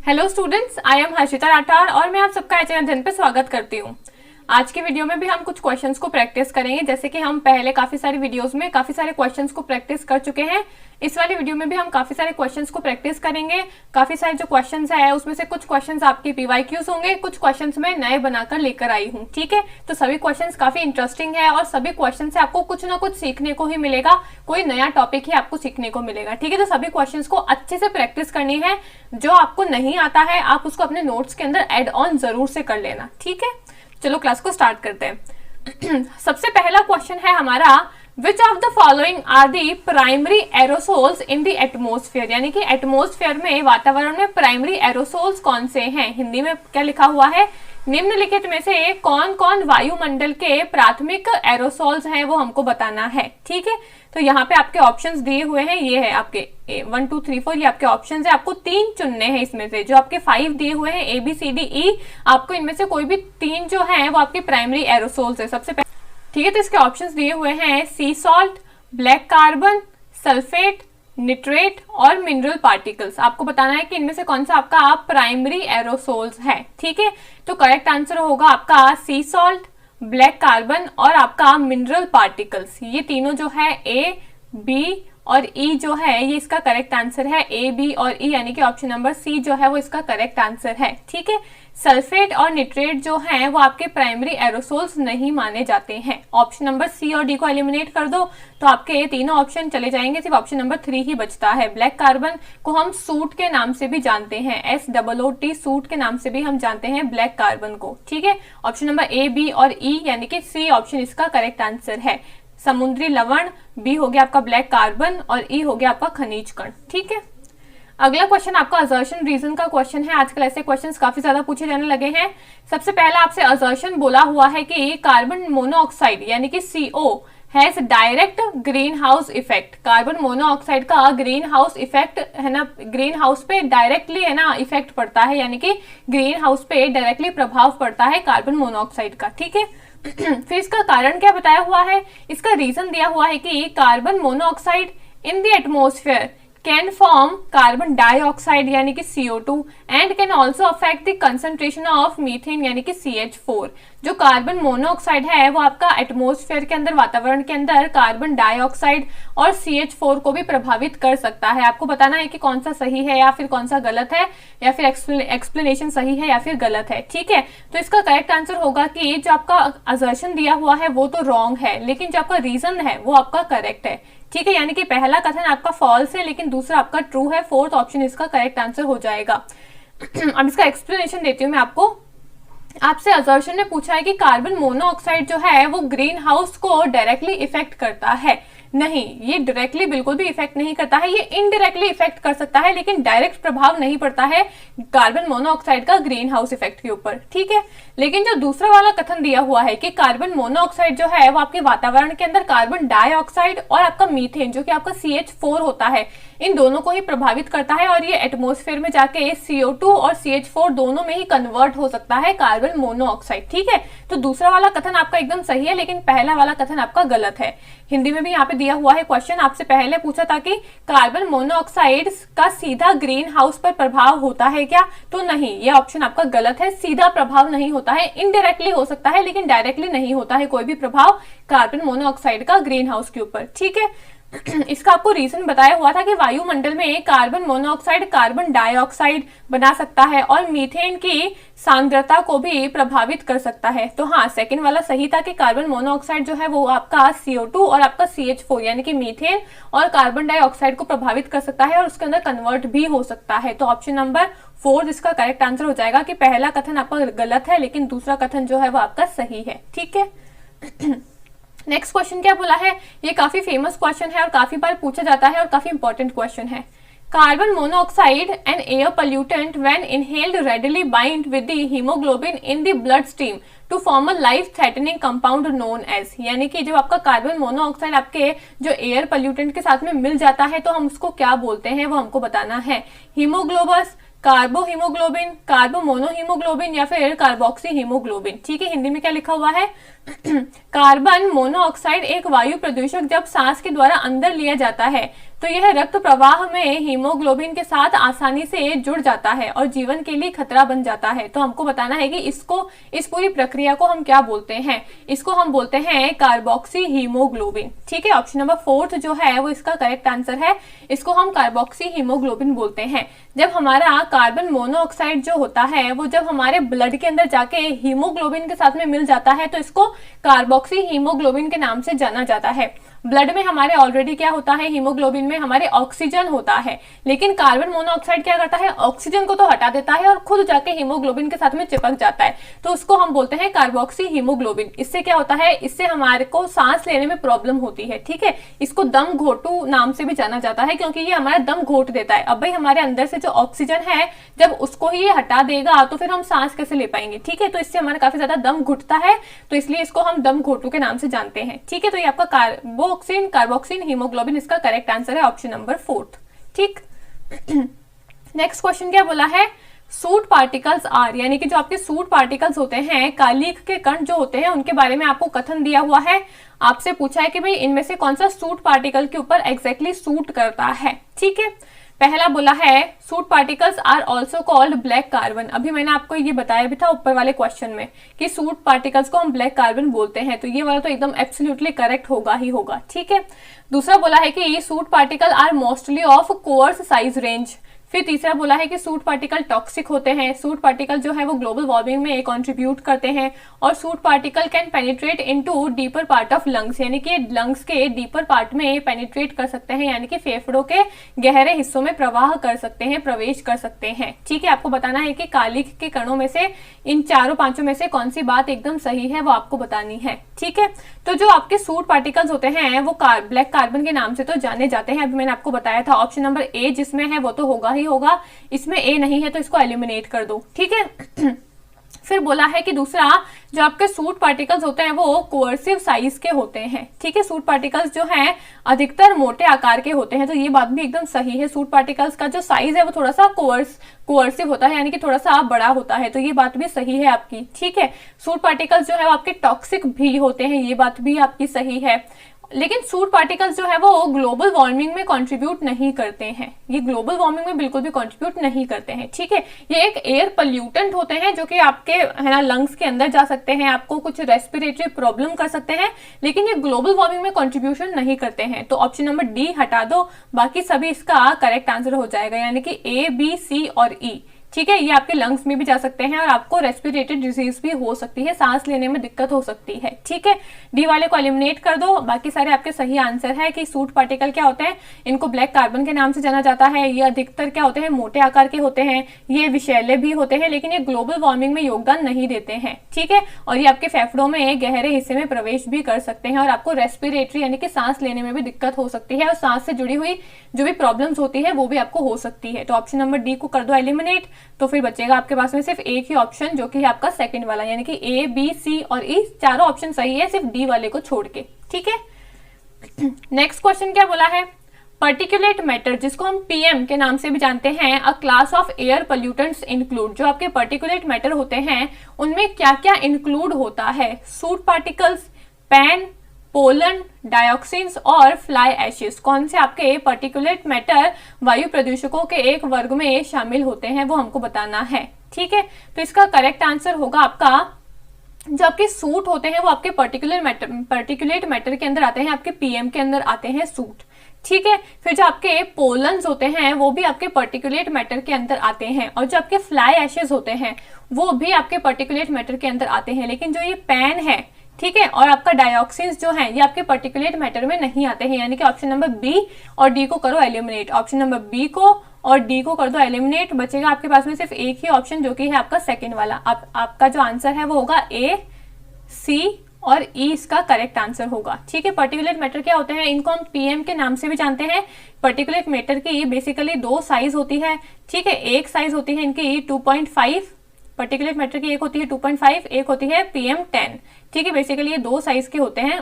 Hello students, I am Harshita Rathore और मैं आप सबका एचएन अध्ययन पे स्वागत करती हूँ। आज की वीडियो में भी हम कुछ क्वेश्चंस को प्रैक्टिस करेंगे। जैसे कि हम पहले काफी सारी वीडियोस में काफी सारे क्वेश्चंस को प्रैक्टिस कर चुके हैं, इस वाली वीडियो में भी हम काफी सारे क्वेश्चंस को प्रैक्टिस करेंगे। काफी सारे जो क्वेश्चंस है उसमें से कुछ क्वेश्चंस आपके पीवाईक्यूज होंगे, कुछ क्वेश्चंस मैं नए बनाकर लेकर आई हूँ। ठीक है, तो सभी क्वेश्चंस काफी इंटरेस्टिंग है और सभी क्वेश्चन से आपको कुछ ना कुछ सीखने को ही मिलेगा, कोई नया टॉपिक ही आपको सीखने को मिलेगा। ठीक है, तो सभी क्वेश्चंस को अच्छे से प्रैक्टिस करनी है। जो आपको नहीं आता है आप उसको अपने नोट्स के अंदर एड ऑन जरूर से कर लेना। ठीक है, चलो क्लास को स्टार्ट करते हैं। सबसे पहला क्वेश्चन है हमारा, which of the following are the primary aerosols in the atmosphere, यानी कि एटमोस्फेयर में, वातावरण में प्राइमरी एरोसोल्स कौन से हैं। हिंदी में क्या लिखा हुआ है, निम्नलिखित में से कौन कौन वायुमंडल के प्राथमिक एरोसोल्स हैं वो हमको बताना है। ठीक है, तो यहाँ पे आपके ऑप्शंस दिए हुए हैं, ये है आपके 1 2 3 4, ये आपके ऑप्शंस है। आपको 3 चुनने हैं इसमें से, जो आपके 5 दिए हुए हैं A B C D E, आपको इनमें से कोई भी 3 जो है वो आपके प्राइमरी एरोसोल्स है सबसे पहले। ठीक है, तो इसके ऑप्शंस दिए हुए हैं sea salt, black carbon, sulphate, nitrate और मिनरल पार्टिकल्स। आपको बताना है कि इनमें से कौन सा आपका प्राइमरी एरोसोल्स है। ठीक है, तो करेक्ट आंसर होगा आपका सी सॉल्ट, ब्लैक कार्बन और आपका मिनरल पार्टिकल्स। ये तीनों जो है ए, बी और ई जो है ये इसका करेक्ट आंसर है। ए, बी और ई यानी कि ऑप्शन नंबर सी जो है वो इसका करेक्ट आंसर है। ठीक है, सल्फेट और निट्रेट जो हैं वो आपके प्राइमरी एरोसोल्स नहीं माने जाते हैं। ऑप्शन नंबर सी और डी को एलिमिनेट कर दो तो आपके तीनों ऑप्शन चले जाएंगे, सिर्फ ऑप्शन नंबर 3 ही बचता है। ब्लैक कार्बन को हम सूट के नाम से भी जानते हैं, SOOT सूट के नाम से भी हम जानते हैं ब्लैक कार्बन को। ठीक है, ऑप्शन नंबर ए, बी और ई यानी कि सी ऑप्शन इसका करेक्ट आंसर है। समुद्री लवण, बी हो गया आपका ब्लैक कार्बन और ई हो गया आपका खनिज कण। ठीक है, अगला क्वेश्चन आपका असर्शन रीजन का क्वेश्चन है। आजकल ऐसे क्वेश्चंस काफी ज्यादा पूछे जाने लगे हैं। सबसे पहला आपसे असर्शन बोला हुआ है कि कार्बन मोनोऑक्साइड यानी कि CO has direct green house effect. Carbon monoxide का ग्रीन हाउस इफेक्ट है ना, ग्रीन हाउस पे डायरेक्टली है ना इफेक्ट पड़ता है, यानी कि ग्रीन हाउस पे डायरेक्टली प्रभाव पड़ता है कार्बन मोनोऑक्साइड का। ठीक है, फिर इसका कारण क्या बताया हुआ है, इसका रीजन दिया हुआ है कि carbon monoxide in the atmosphere can form carbon dioxide यानी कि CO2 and can also affect the concentration of methane यानी कि CH4। जो कार्बन मोनोऑक्साइड है वो आपका एटमॉस्फेयर के अंदर, वातावरण के अंदर कार्बन डाइऑक्साइड और CH4 को भी प्रभावित कर सकता है। आपको बताना है कि कौन सा सही है या फिर कौन सा गलत है, या फिर एक्सप्लेनेशन सही है या फिर गलत है। ठीक है, तो इसका करेक्ट आंसर होगा कि जो आपका असर्शन दिया हुआ है वो तो रॉन्ग है, लेकिन जो आपका रीजन है वो आपका करेक्ट है। ठीक है, यानी कि पहला कथन आपका फॉल्स है लेकिन दूसरा आपका ट्रू है। फोर्थ ऑप्शन इसका करेक्ट आंसर हो जाएगा। अब इसका एक्सप्लेनेशन देती हूँ मैं आपको। आपसे असर्शन ने पूछा है कि कार्बन मोनोऑक्साइड जो है वो ग्रीन हाउस को डायरेक्टली इफेक्ट करता है। नहीं, ये डायरेक्टली बिल्कुल भी इफेक्ट नहीं करता है, ये इनडायरेक्टली इफेक्ट कर सकता है लेकिन डायरेक्ट प्रभाव नहीं पड़ता है कार्बन मोनोऑक्साइड का ग्रीन हाउस इफेक्ट के ऊपर। ठीक है, लेकिन जो दूसरा वाला कथन दिया हुआ है कि कार्बन मोनोऑक्साइड जो है वो आपके वातावरण के अंदर कार्बन डाइऑक्साइड और आपका मीथेन जो कि आपका CH4 होता है, इन दोनों को ही प्रभावित करता है और ये एटमॉस्फेयर में जाके CO2 और CH4 दोनों में ही कन्वर्ट हो सकता है कार्बन मोनोऑक्साइड। ठीक है, तो दूसरा वाला कथन आपका एकदम सही है लेकिन पहला वाला कथन आपका गलत है। हिंदी में भी यहाँ पे दिया हुआ है क्वेश्चन, आपसे पहले पूछा था कि कार्बन मोनोऑक्साइड का सीधा ग्रीन हाउस पर प्रभाव होता है क्या, तो नहीं, ये ऑप्शन आपका गलत है। सीधा प्रभाव नहीं होता है, इनडायरेक्टली हो सकता है लेकिन डायरेक्टली नहीं होता है कोई भी प्रभाव कार्बन मोनोऑक्साइड का ग्रीन हाउस के ऊपर। ठीक है, इसका आपको रीजन बताया हुआ था कि वायुमंडल में कार्बन मोनोऑक्साइड कार्बन डाइऑक्साइड बना सकता है और मीथेन की सांद्रता को भी प्रभावित कर सकता है। तो हाँ, सेकंड वाला सही था कि कार्बन मोनोऑक्साइड जो है वो आपका CO2 और आपका CH4 यानी कि मीथेन और कार्बन डाइऑक्साइड को प्रभावित कर सकता है और उसके अंदर कन्वर्ट भी हो सकता है। तो ऑप्शन नंबर 4 इसका करेक्ट आंसर हो जाएगा कि पहला कथन आपका गलत है लेकिन दूसरा कथन जो है वो आपका सही है। ठीक है, नेक्स्ट क्वेश्चन क्या बोला है, ये काफी फेमस क्वेश्चन है और काफी बार पूछा जाता है और काफी इंपॉर्टेंट क्वेश्चन है। Carbon monoxide an air pollutant when inhaled readily bind with the haemoglobin in the blood stream to form a life threatening compound known as. यानी कि जब आपका कार्बन मोनोऑक्साइड आपके जो एयर पोल्यूटेंट के साथ में मिल जाता है तो हम उसको क्या बोलते हैं वो हमको बताना है। हीमोग्लोबस, कार्बो हीमोग्लोबिन, कार्बो मोनोहीमोग्लोबिन या फिर कार्बोक्सी हीमोग्लोबिन। ठीक है, हिंदी में क्या लिखा हुआ है, कार्बन मोनोऑक्साइड एक वायु प्रदूषक जब सांस के द्वारा अंदर लिया जाता है तो यह रक्त प्रवाह में हीमोग्लोबिन के साथ आसानी से जुड़ जाता है और जीवन के लिए खतरा बन जाता है। तो हमको बताना है कि इस पूरी प्रक्रिया को हम क्या बोलते हैं। इसको हम बोलते हैं कार्बोक्सी हीमोग्लोबिन। ठीक है, ऑप्शन नंबर 4 जो है वो इसका करेक्ट आंसर है। इसको हम कार्बोक्सी हीमोग्लोबिन बोलते हैं। जब हमारा कार्बन मोनोऑक्साइड जो होता है वो जब हमारे ब्लड के अंदर जाके हीमोग्लोबिन के साथ में मिल जाता है तो इसको कार्बोक्सी हीमोग्लोबिन के नाम से जाना जाता है। ब्लड में हमारे ऑलरेडी क्या होता है, हीमोग्लोबिन में हमारे ऑक्सीजन होता है, लेकिन कार्बन मोनोऑक्साइड क्या करता है, ऑक्सीजन को तो हटा देता है और खुद जाके हीमोग्लोबिन के साथ में चिपक जाता है। तो उसको हम बोलते हैं कार्बोक्सी हीमोग्लोबिन। इससे क्या होता है, इससे हमारे को सांस लेने में प्रॉब्लम होती है। ठीक है, इसको दम घोटू नाम से भी जाना जाता है क्योंकि ये हमारा दम घोट देता है। अब भाई हमारे अंदर से जो ऑक्सीजन है जब उसको ही ये हटा देगा तो फिर हम सांस कैसे ले पाएंगे। ठीक है, तो इससे हमारा काफी ज्यादा दम घुटता है, तो इसलिए इसको हम दम घोटू के नाम से जानते हैं। ठीक है, तो ये आपका कार्बोक्सिन हीमोग्लोबिन इसका करेक्ट आंसर है ऑप्शन नंबर 4। ठीक, नेक्स्ट क्वेश्चन क्या बोला है, सूट पार्टिकल्स आर, यानी कि जो आपके सूट पार्टिकल्स होते हैं, कालिख के कण जो होते हैं उनके बारे में आपको कथन दिया हुआ है। आपसे पूछा है कि भाई इनमें से कौन सा सूट पार्टिकल के ऊपर एग्जैक्टली सूट करता है। ठीक है, पहला बोला है soot particles are also called black carbon. अभी मैंने आपको ये बताया भी था ऊपर वाले क्वेश्चन में कि सूट पार्टिकल्स को हम ब्लैक कार्बन बोलते हैं, तो ये वाला तो एकदम एब्सोल्युटली करेक्ट होगा ही होगा। ठीक है, दूसरा बोला है कि soot particle are mostly of coarse size range. फिर तीसरा बोला है कि सूट पार्टिकल टॉक्सिक होते हैं। सूट पार्टिकल जो है वो ग्लोबल वार्मिंग में कंट्रीब्यूट करते हैं और suit particle can penetrate into deeper part of lungs, यानी कि लंग्स के डीपर पार्ट में पेनिट्रेट कर सकते हैं, यानी कि फेफड़ों के गहरे हिस्सों में प्रवाह कर सकते हैं, प्रवेश कर सकते हैं। ठीक है, आपको बताना है कि कालिख के कणों में से इन चारों पांचों में से कौन सी बात एकदम सही है वो आपको बतानी है। ठीक है, तो जो आपके सूट पार्टिकल्स होते हैं वो ब्लैक कार्बन के नाम से तो जाने जाते हैं। अभी मैंने आपको बताया था ऑप्शन नंबर ए जिसमें है वो तो होगा ही होगा, इसमें ए नहीं है तो इसको एलिमिनेट कर दो। ठीक है, फिर बोला है कि दूसरा जो आपके सूट पार्टिकल्स होते हैं वो कोअर्सिव साइज के होते हैं। ठीक है, सूट पार्टिकल्स जो हैं अधिकतर मोटे आकार के होते हैं, तो ये बात भी एकदम सही है। सूट पार्टिकल्स का जो साइज है वो थोड़ा सा कोअर्सिव होता है, यानी कि थोड़ा सा बड़ा होता है, तो ये बात भी सही है आपकी। ठीक है, सूट पार्टिकल्स जो है वो आपके टॉक्सिक भी होते हैं, ये बात भी आपकी सही है। लेकिन सूट पार्टिकल्स जो है वो ग्लोबल वार्मिंग में कंट्रीब्यूट नहीं करते हैं, ये ग्लोबल वार्मिंग में बिल्कुल भी कंट्रीब्यूट नहीं करते हैं। ठीक है, ये एक एयर पोल्यूटेंट होते हैं जो कि आपके है ना लंग्स के अंदर जा सकते हैं, आपको कुछ रेस्पिरेटरी प्रॉब्लम कर सकते हैं, लेकिन ये ग्लोबल वार्मिंग में कंट्रीब्यूशन नहीं करते हैं। तो ऑप्शन नंबर डी हटा दो, बाकी सभी इसका करेक्ट आंसर हो जाएगा, यानी कि ए, बी, सी और ई। ठीक है, ये आपके लंग्स में भी जा सकते हैं और आपको रेस्पिरेटरी डिजीज भी हो सकती है, सांस लेने में दिक्कत हो सकती है। ठीक है, डी वाले को एलिमिनेट कर दो, बाकी सारे आपके सही आंसर है कि सूट पार्टिकल क्या होते हैं, इनको ब्लैक कार्बन के नाम से जाना जाता है। ये अधिकतर क्या होते हैं, मोटे आकार के होते हैं, ये विषैले भी होते हैं, लेकिन ये ग्लोबल वार्मिंग में योगदान नहीं देते हैं। ठीक है, और ये आपके फेफड़ों में गहरे हिस्से में प्रवेश भी कर सकते हैं और आपको रेस्पिरेटरी यानी कि सांस लेने में भी दिक्कत हो सकती है और सांस से जुड़ी हुई जो भी प्रॉब्लम्स होती है वो भी आपको हो सकती है। तो ऑप्शन नंबर डी को कर दो एलिमिनेट, तो फिर बचेगा आपके पास में सिर्फ एक ही ऑप्शन जो कि है आपका सेकंड वाला, यानी कि ए, बी, सी और ई चारों ऑप्शन सही है सिर्फ डी वाले को छोड़ के। ठीक है, नेक्स्ट क्वेश्चन क्या बोला है, पर्टिकुलेट मैटर जिसको हम पीएम के नाम से भी जानते हैं, अ class of air pollutants include. जो आपके पर्टिकुलेट मैटर होते हैं उनमें क्या क्या इंक्लूड होता है, सूट पार्टिकल्स, पैन, पोलन, डायोक्सिन्स और फ्लाई एशेस। कौन से आपके पर्टिकुलेट मैटर वायु प्रदूषकों के एक वर्ग में शामिल होते हैं वो हमको बताना है। ठीक है, तो इसका करेक्ट आंसर होगा आपका जो आपके सूट होते हैं वो आपके पर्टिकुलेट मैटर के अंदर आते हैं, आपके पीएम के अंदर आते हैं सूट। ठीक है, फिर जो आपके पोलन्स होते हैं वो भी आपके पर्टिकुलेट मैटर के अंदर आते हैं और जो आपके फ्लाई एशेस होते हैं वो भी आपके पर्टिकुलेट मैटर के अंदर आते हैं, लेकिन जो ये पैन है ठीक है और आपका डायोक्सिन्स जो है ये आपके पर्टिकुलेट मैटर में नहीं आते हैं, यानी कि ऑप्शन नंबर बी और डी को करो एलिमिनेट। ऑप्शन नंबर बी को और डी को कर दो एलिमिनेट, बचेगा आपके पास में सिर्फ एक ही ऑप्शन जो कि है आपका सेकंड वाला। आपका जो आंसर है वो होगा ए, सी और ई इसका करेक्ट आंसर होगा। ठीक है, पर्टिकुलेट मैटर क्या होते हैं, इनको हम पीएम के नाम से भी जानते हैं। पर्टिकुलेट मैटर की बेसिकली दो साइज होती है। ठीक है, एक साइज होती है इनकी 2.5, पर्टिकुलेट मैटर की एक होती है 2.5, एक होती है PM10। ठीक है, बेसिकली ये 2 साइज के होते हैं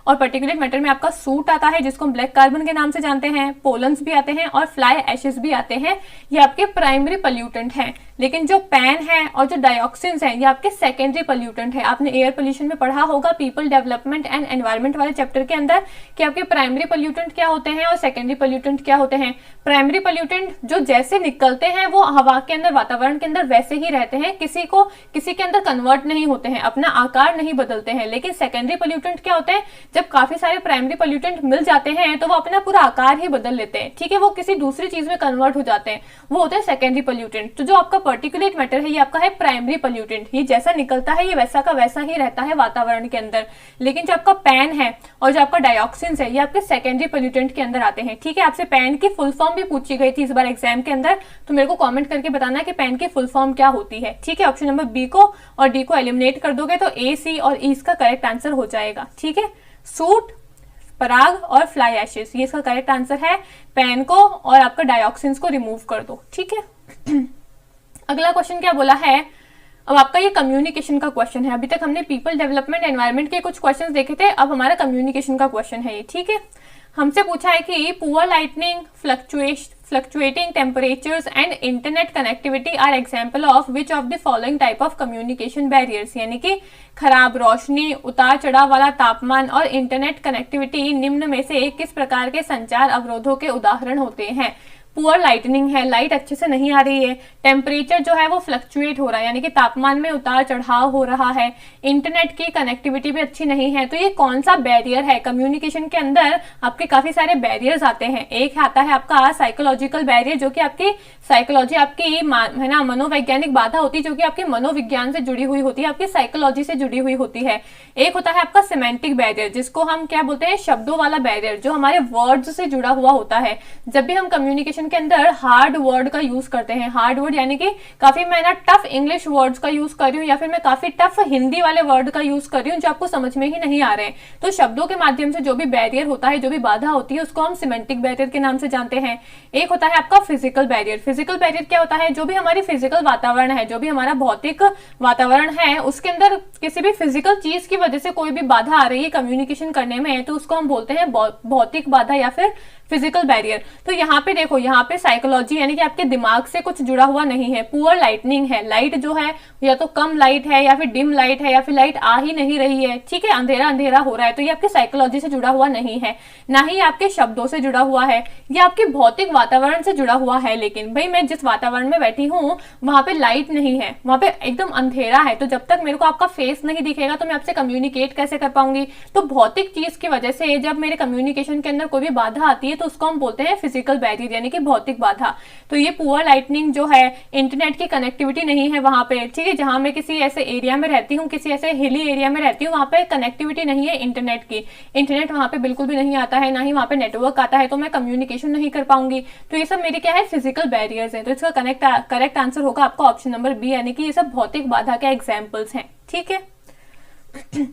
और पर्टिकुलेट मैटर में आपका सूट आता है जिसको हम ब्लैक कार्बन के नाम से जानते हैं, पोलन्स भी आते हैं और फ्लाई एशेस भी आते हैं, ये आपके प्राइमरी पोल्यूटेंट हैं। लेकिन जो पैन है और जो डाइऑक्सिन्स हैं ये आपके सेकेंडरी पोल्यूटेंट है। आपने एयर पोल्यूशन में पढ़ा होगा पीपल डेवलपमेंट एंड एनवायरमेंट वाले चैप्टर के अंदर कि आपके प्राइमरी पोल्यूटेंट क्या होते हैं और सेकेंडरी पोल्यूटेंट क्या होते हैं। प्राइमरी पोल्यूटेंट जो जैसे निकलते हैं वो हवा के अंदर, वातावरण के अंदर वैसे ही रहते हैं, किसी के अंदर कन्वर्ट नहीं होते हैं, अपना आकार नहीं बदलते हैं। लेकिन सेकेंडरी पोल्यूटेंट क्या होते हैं, जब काफी सारे प्राइमरी पोल्यूटेंट मिल जाते हैं तो वो अपना पूरा आकार ही बदल लेते हैं, ठीक है, वो किसी दूसरी चीज में कन्वर्ट हो जाते हैं, वो होते हैं सेकेंडरी पोल्यूटेंट। तो जो आपका पर्टिकुलेट मैटर है ये आपका है प्राइमरी पोल्यूटेंट, ये जैसा निकलता है ये वैसा का वैसा ही रहता है वातावरण के अंदर। लेकिन जो आपका पैन है और जो आपका डाइऑक्सिन्स है ये आपके सेकेंडरी पोल्यूटेंट के अंदर आते हैं, ठीक है। आपसे पैन की फुल फॉर्म भी पूछी गई थी इस बार एग्जाम के अंदर, तो मेरे को कमेंट करके बताना कि पैन की फुल फॉर्म क्या होती है, ठीक है। ऑप्शन नंबर बी को और डी को एलिमिनेट कर दोगे तो ए, सी और ई इसका करेक्ट आंसर हो जाएगा, ठीक है। सूट, पराग और फ्लाई एशेस ये इसका करेक्ट आंसर है। पैन को और आपका डाइऑक्सिन्स को रिमूव कर दो, ठीक है। अगला क्वेश्चन क्या बोला है, अब आपका ये कम्युनिकेशन का क्वेश्चन है। अभी तक हमने पीपल डेवलपमेंट एनवायरमेंट के कुछ क्वेश्चंस देखे थे, अब हमारा कम्युनिकेशन का क्वेश्चन है ये, ठीक है। हमसे पूछा है कि poor lightning, fluctuating temperatures and internet connectivity are example of which of the following type of communication barriers, यानी कि खराब रोशनी, उतार चढ़ाव वाला तापमान और इंटरनेट कनेक्टिविटी निम्न में से किस प्रकार के संचार अवरोधों के उदाहरण होते हैं। पुअर लाइटनिंग है, लाइट अच्छे से नहीं आ रही है, टेम्परेचर जो है वो फ्लक्चुएट हो रहा है यानी कि तापमान में उतार चढ़ाव हो रहा है, इंटरनेट की कनेक्टिविटी भी अच्छी नहीं है। तो ये कौन सा बैरियर है, कम्युनिकेशन के अंदर आपके काफी सारे बैरियर्स आते हैं। एक आता है आपका साइकोलॉजिकल बैरियर जो कि आपकी साइकोलॉजी, आपकी है ना मनोवैज्ञानिक बाधा होती है जो कि आपके मनोविज्ञान से जुड़ी हुई होती है, आपकी साइकोलॉजी से जुड़ी हुई होती है। एक होता है आपका सिमेंटिक बैरियर जिसको हम क्या बोलते हैं, शब्दों वाला बैरियर, जो हमारे वर्ड्स से जुड़ा हुआ होता है। जब भी हम कम्युनिकेशन के अंदर हार्ड वर्ड का यूज करते हैं, हार्ड वर्ड यानी कि काफी मैं ना टफ इंग्लिश वर्ड्स का यूज कर रही हूँ या फिर मैं काफी टफ हिंदी वाले वर्ड का यूज कर रही हूँ जो आपको समझ में ही नहीं आ रहे हैं, तो शब्दों के माध्यम से जो भी बैरियर होता है, जो भी बाधा होती है उसको हम सिमेंटिक बैरियर के नाम से जानते हैं। एक होता है आपका फिजिकल बैरियर। फिजिकल बैरियर क्या होता है, जो भी हमारी फिजिकल वातावरण है, जो भी हमारा भौतिक वातावरण है उसके अंदर किसी भी फिजिकल चीज की वजह से कोई भी बाधा आ रही है कम्युनिकेशन करने में, तो उसको हम बोलते हैं भौतिक बाधा या फिर फिजिकल बैरियर। तो यहाँ पे देखो, यहाँ पे साइकोलॉजी यानी कि आपके दिमाग से कुछ जुड़ा हुआ नहीं है। पुअर लाइटनिंग है, लाइट जो है या तो कम लाइट है या फिर डिम लाइट है या फिर लाइट आ ही नहीं रही है, ठीक है, अंधेरा अंधेरा हो रहा है, तो ये आपके साइकोलॉजी से जुड़ा हुआ नहीं है, ना ही आपके शब्दों से जुड़ा हुआ है, ये आपके भौतिक वातावरण से जुड़ा हुआ है। लेकिन भाई मैं जिस वातावरण में बैठी हूँ वहां पे लाइट नहीं है, वहां पे एकदम अंधेरा है, तो जब तक मेरे को आपका फेस नहीं दिखेगा तो मैं आपसे कम्युनिकेट कैसे कर पाऊंगी। तो भौतिक चीज की वजह से जब मेरे कम्युनिकेशन के अंदर कोई भी बाधा आती है तो उसको हम बोलते हैं फिजिकल बैरियर यानी कि भौतिक बाधा। तो ये पुअर लाइटनिंग जो है, इंटरनेट की कनेक्टिविटी नहीं है वहां पे, ठीक है, जहां मैं किसी ऐसे एरिया में रहती हूँ, किसी ऐसे हिली एरिया में रहती हूँ, वहां पे कनेक्टिविटी नहीं है इंटरनेट की, इंटरनेट वहां पे बिल्कुल भी नहीं आता है, ना ही वहां पे नेटवर्क आता है, तो मैं कम्युनिकेशन नहीं कर पाऊंगी। तो ये सब मेरे क्या है, फिजिकल बैरियर्स है। तो इसका करेक्ट आंसर होगा आपका ऑप्शन नंबर बी, यानी कि ये सब भौतिक बाधा के एग्जाम्पल्स हैं, ठीक है।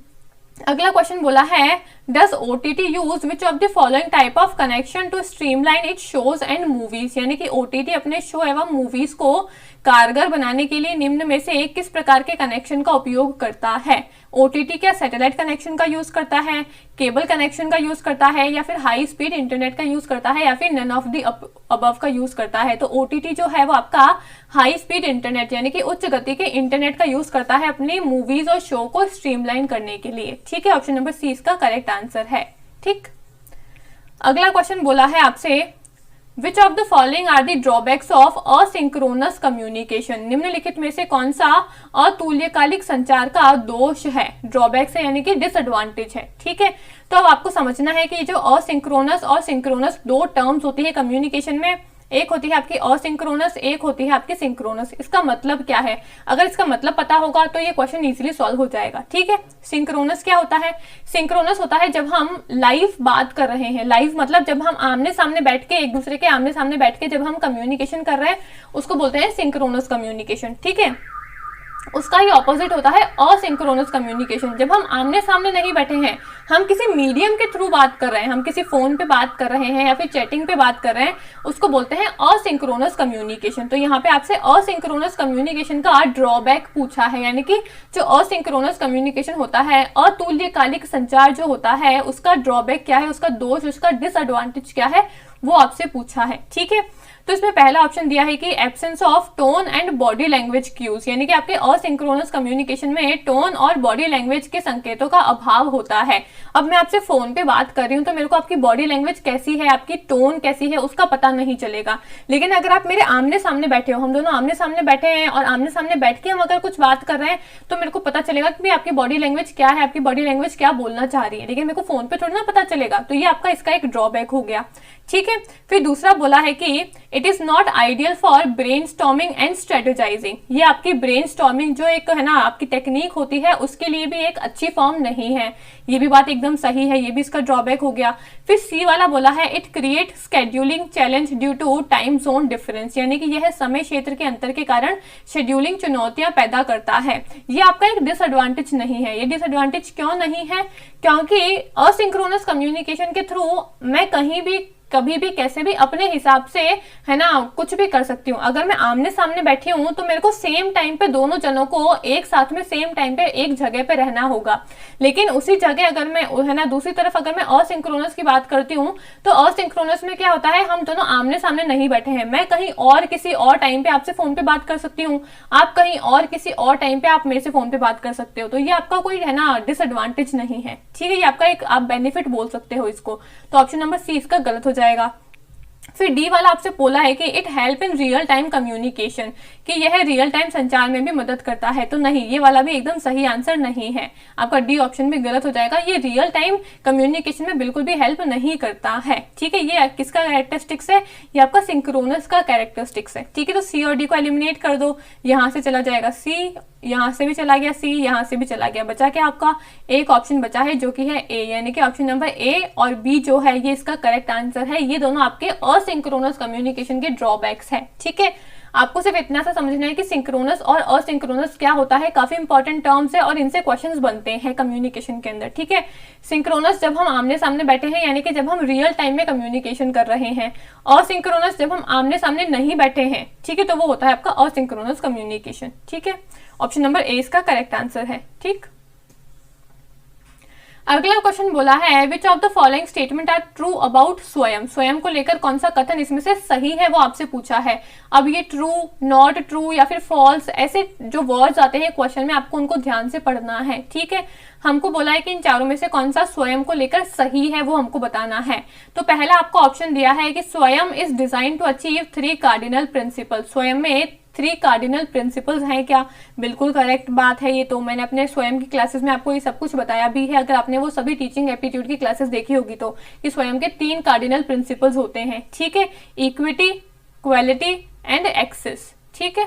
अगला क्वेश्चन बोला है, does OTT use which of the following type of connection to streamline it shows and movies, यानी कि OTT अपने शो एवं मूवीज को कारगर बनाने के लिए निम्न में से किस प्रकार के कनेक्शन का उपयोग करता है। OTT क्या सैटेलाइट कनेक्शन का यूज करता है, केबल कनेक्शन का यूज करता है, या फिर हाई स्पीड इंटरनेट का यूज करता है, या फिर नन ऑफ द अबव का यूज करता है। तो OTT जो है वो आपका हाई स्पीड इंटरनेट यानी कि उच्च गति के इंटरनेट का यूज करता है अपनी मूवीज और शो को स्ट्रीमलाइन करने के लिए, ठीक है। ऑप्शन नंबर सी इसका करेक्ट आंसर है, ठीक। अगला क्वेश्चन बोला है आपसे, Which of the following are the drawbacks of asynchronous communication? निम्नलिखित में से कौन सा अतुल्यकालिक संचार का दोष है। ड्रॉबैक्स है यानी कि डिसएडवांटेज है, ठीक है। तो अब आपको समझना है कि जो असिंक्रोनस और सिंक्रोनस दो टर्म्स होती है कम्युनिकेशन में, एक होती है आपकी असिंक्रोनस, एक होती है आपकी सिंक्रोनस। इसका मतलब क्या है, अगर इसका मतलब पता होगा तो ये क्वेश्चन इजीली सॉल्व हो जाएगा, ठीक है। सिंक्रोनस क्या होता है, सिंक्रोनस होता है जब हम लाइव बात कर रहे हैं, लाइव मतलब जब हम आमने सामने बैठ के, एक दूसरे के आमने सामने बैठ के जब हम कम्युनिकेशन कर रहे हैं उसको बोलते हैं सिंक्रोनस कम्युनिकेशन, ठीक है। उसका ही ऑपोजिट होता है असिंक्रोनस कम्युनिकेशन। जब हम आमने सामने नहीं बैठे हैं, हम किसी मीडियम के थ्रू बात कर रहे हैं, हम किसी फोन पे बात कर रहे हैं या फिर चैटिंग पे बात कर रहे हैं, उसको बोलते हैं असिंक्रोनस कम्युनिकेशन। तो यहाँ पे आपसे असिंक्रोनस कम्युनिकेशन का ड्रॉबैक पूछा है, यानी कि जो असिंक्रोनस कम्युनिकेशन होता है, अतुल्यकालिक संचार जो होता है, उसका ड्रॉबैक क्या है, उसका दोष, उसका डिसएडवांटेज क्या है, वो आपसे पूछा है। ठीक है, तो इसमें पहला ऑप्शन दिया है कि absence of tone and body language cues, यानी कि आपके असिंक्रोनस कम्युनिकेशन में टोन और बॉडी लैंग्वेज के संकेतों का अभाव होता है। अब मैं आपसे फोन पे बात कर रही हूँ तो मेरे को आपकी बॉडी लैंग्वेज कैसी है, आपकी टोन कैसी है, उसका पता नहीं चलेगा। लेकिन अगर आप मेरे आमने सामने बैठे हो, हम दोनों आमने सामने बैठे हैं और आमने सामने बैठ के हम अगर कुछ बात कर रहे हैं तो मेरे को पता चलेगा कि आपकी बॉडी लैंग्वेज क्या है, आपकी बॉडी लैंग्वेज क्या बोलना चाह रही है। लेकिन मेरे को फोन पे थोड़ी ना पता चलेगा, तो ये आपका इसका एक ड्रॉबैक हो गया। ठीक है, फिर दूसरा बोला है कि it is not ideal for brainstorming and strategising. ये आपकी ब्रेनस्टॉर्मिंग जो एक है ना आपकी टेक्निक होती है, उसके लिए भी एक अच्छी फॉर्म नहीं है। ये भी बात एकदम सही है, ये भी इसका ड्रॉबैक हो गया। फिर सी वाला बोला है it create scheduling challenge due to time zone difference, यानी कि यह समय क्षेत्र के अंतर के कारण शेड्यूलिंग चुनौतियां पैदा करता है। ये आपका एक डिसएडवांटेज नहीं है। ये डिसएडवांटेज क्यों नहीं है? क्योंकि असिंक्रोनस कम्युनिकेशन के थ्रू मैं कहीं भी कभी भी कैसे भी अपने हिसाब से है ना कुछ भी कर सकती हूँ। अगर मैं आमने सामने बैठी हूँ तो मेरे को सेम टाइम पे दोनों जनों को एक साथ में सेम टाइम पे एक जगह पे रहना होगा। लेकिन उसी जगह अगर मैं है ना दूसरी तरफ अगर मैं असिंक्रोनस की बात करती हूँ तो असिंक्रोनस में क्या होता है, हम दोनों आमने सामने नहीं बैठे हैं। मैं कहीं और किसी और टाइम पे आपसे फोन पे बात कर सकती हूँ, आप कहीं और किसी और टाइम पे आप मेरे से फोन पे बात कर सकते हो। तो ये आपका कोई है ना डिसएडवांटेज नहीं है। ठीक है, ये आपका एक आप बेनिफिट बोल सकते हो इसको। तो ऑप्शन नंबर सी इसका गलत हो जाएगा। फिर डी वाला आपसे बोला है कि it help in real time communication, कि यह रियल टाइम संचार में भी मदद करता है। तो नहीं, ये वाला भी एकदम सही आंसर नहीं है, आपका डी ऑप्शन भी गलत हो जाएगा। ये रियल टाइम कम्युनिकेशन में बिल्कुल भी हेल्प नहीं करता है। ठीक है, ये किसका कैरेक्टरिस्टिक्स है? ये आपका सिंक्रोनस का कैरेक्टरिस्टिक्स है। ठीक है, तो सी और डी को एलिमिनेट कर दो, यहां से चला जाएगा सी, यहां से भी चला गया सी, यहां से भी चला गया। बचा क्या आपका? एक ऑप्शन बचा है जो कि है ए, यानी कि ऑप्शन नंबर ए और बी जो है ये इसका करेक्ट आंसर है। ये दोनों आपके असिंक्रोनस कम्युनिकेशन के ड्रॉबैक्स है। ठीक है, आपको सिर्फ इतना सा समझना है कि सिंक्रोनस और असिंक्रोनस क्या होता है। काफी इंपॉर्टेंट टर्म्स है और इनसे क्वेश्चंस बनते हैं कम्युनिकेशन के अंदर। ठीक है, सिंक्रोनस जब हम आमने सामने बैठे हैं, यानी कि जब हम रियल टाइम में कम्युनिकेशन कर रहे हैं। असिंक्रोनस जब हम आमने सामने नहीं बैठे हैं, ठीक है, तो वो होता है आपका असिंक्रोनस कम्युनिकेशन। ठीक है, ऑप्शन नंबर ए इसका करेक्ट आंसर है। ठीक, अगला क्वेश्चन बोला है which of the following statement are true about Swayam. Swayam को लेकर कौन सा कथन इसमें से सही है वो आपसे पूछा है। अब ये ट्रू, नॉट ट्रू या फिर फॉल्स, ऐसे जो वर्ड्स आते हैं क्वेश्चन में आपको उनको ध्यान से पढ़ना है। ठीक है, हमको बोला है कि इन चारों में से कौन सा स्वयं को लेकर सही है वो हमको बताना है। तो पहला आपको ऑप्शन दिया है कि Swayam is design to achieve 3 cardinal principle. Swayam में 3 कार्डिनल प्रिंसिपल्स हैं क्या? बिल्कुल करेक्ट बात है ये। तो मैंने अपने स्वयं की क्लासेस में आपको ये सब कुछ बताया भी है, अगर आपने वो सभी टीचिंग एप्टीट्यूड की क्लासेस देखी होगी तो, कि स्वयं के 3 कार्डिनल प्रिंसिपल्स होते हैं। ठीक है, इक्विटी, क्वालिटी एंड एक्सेस। ठीक है,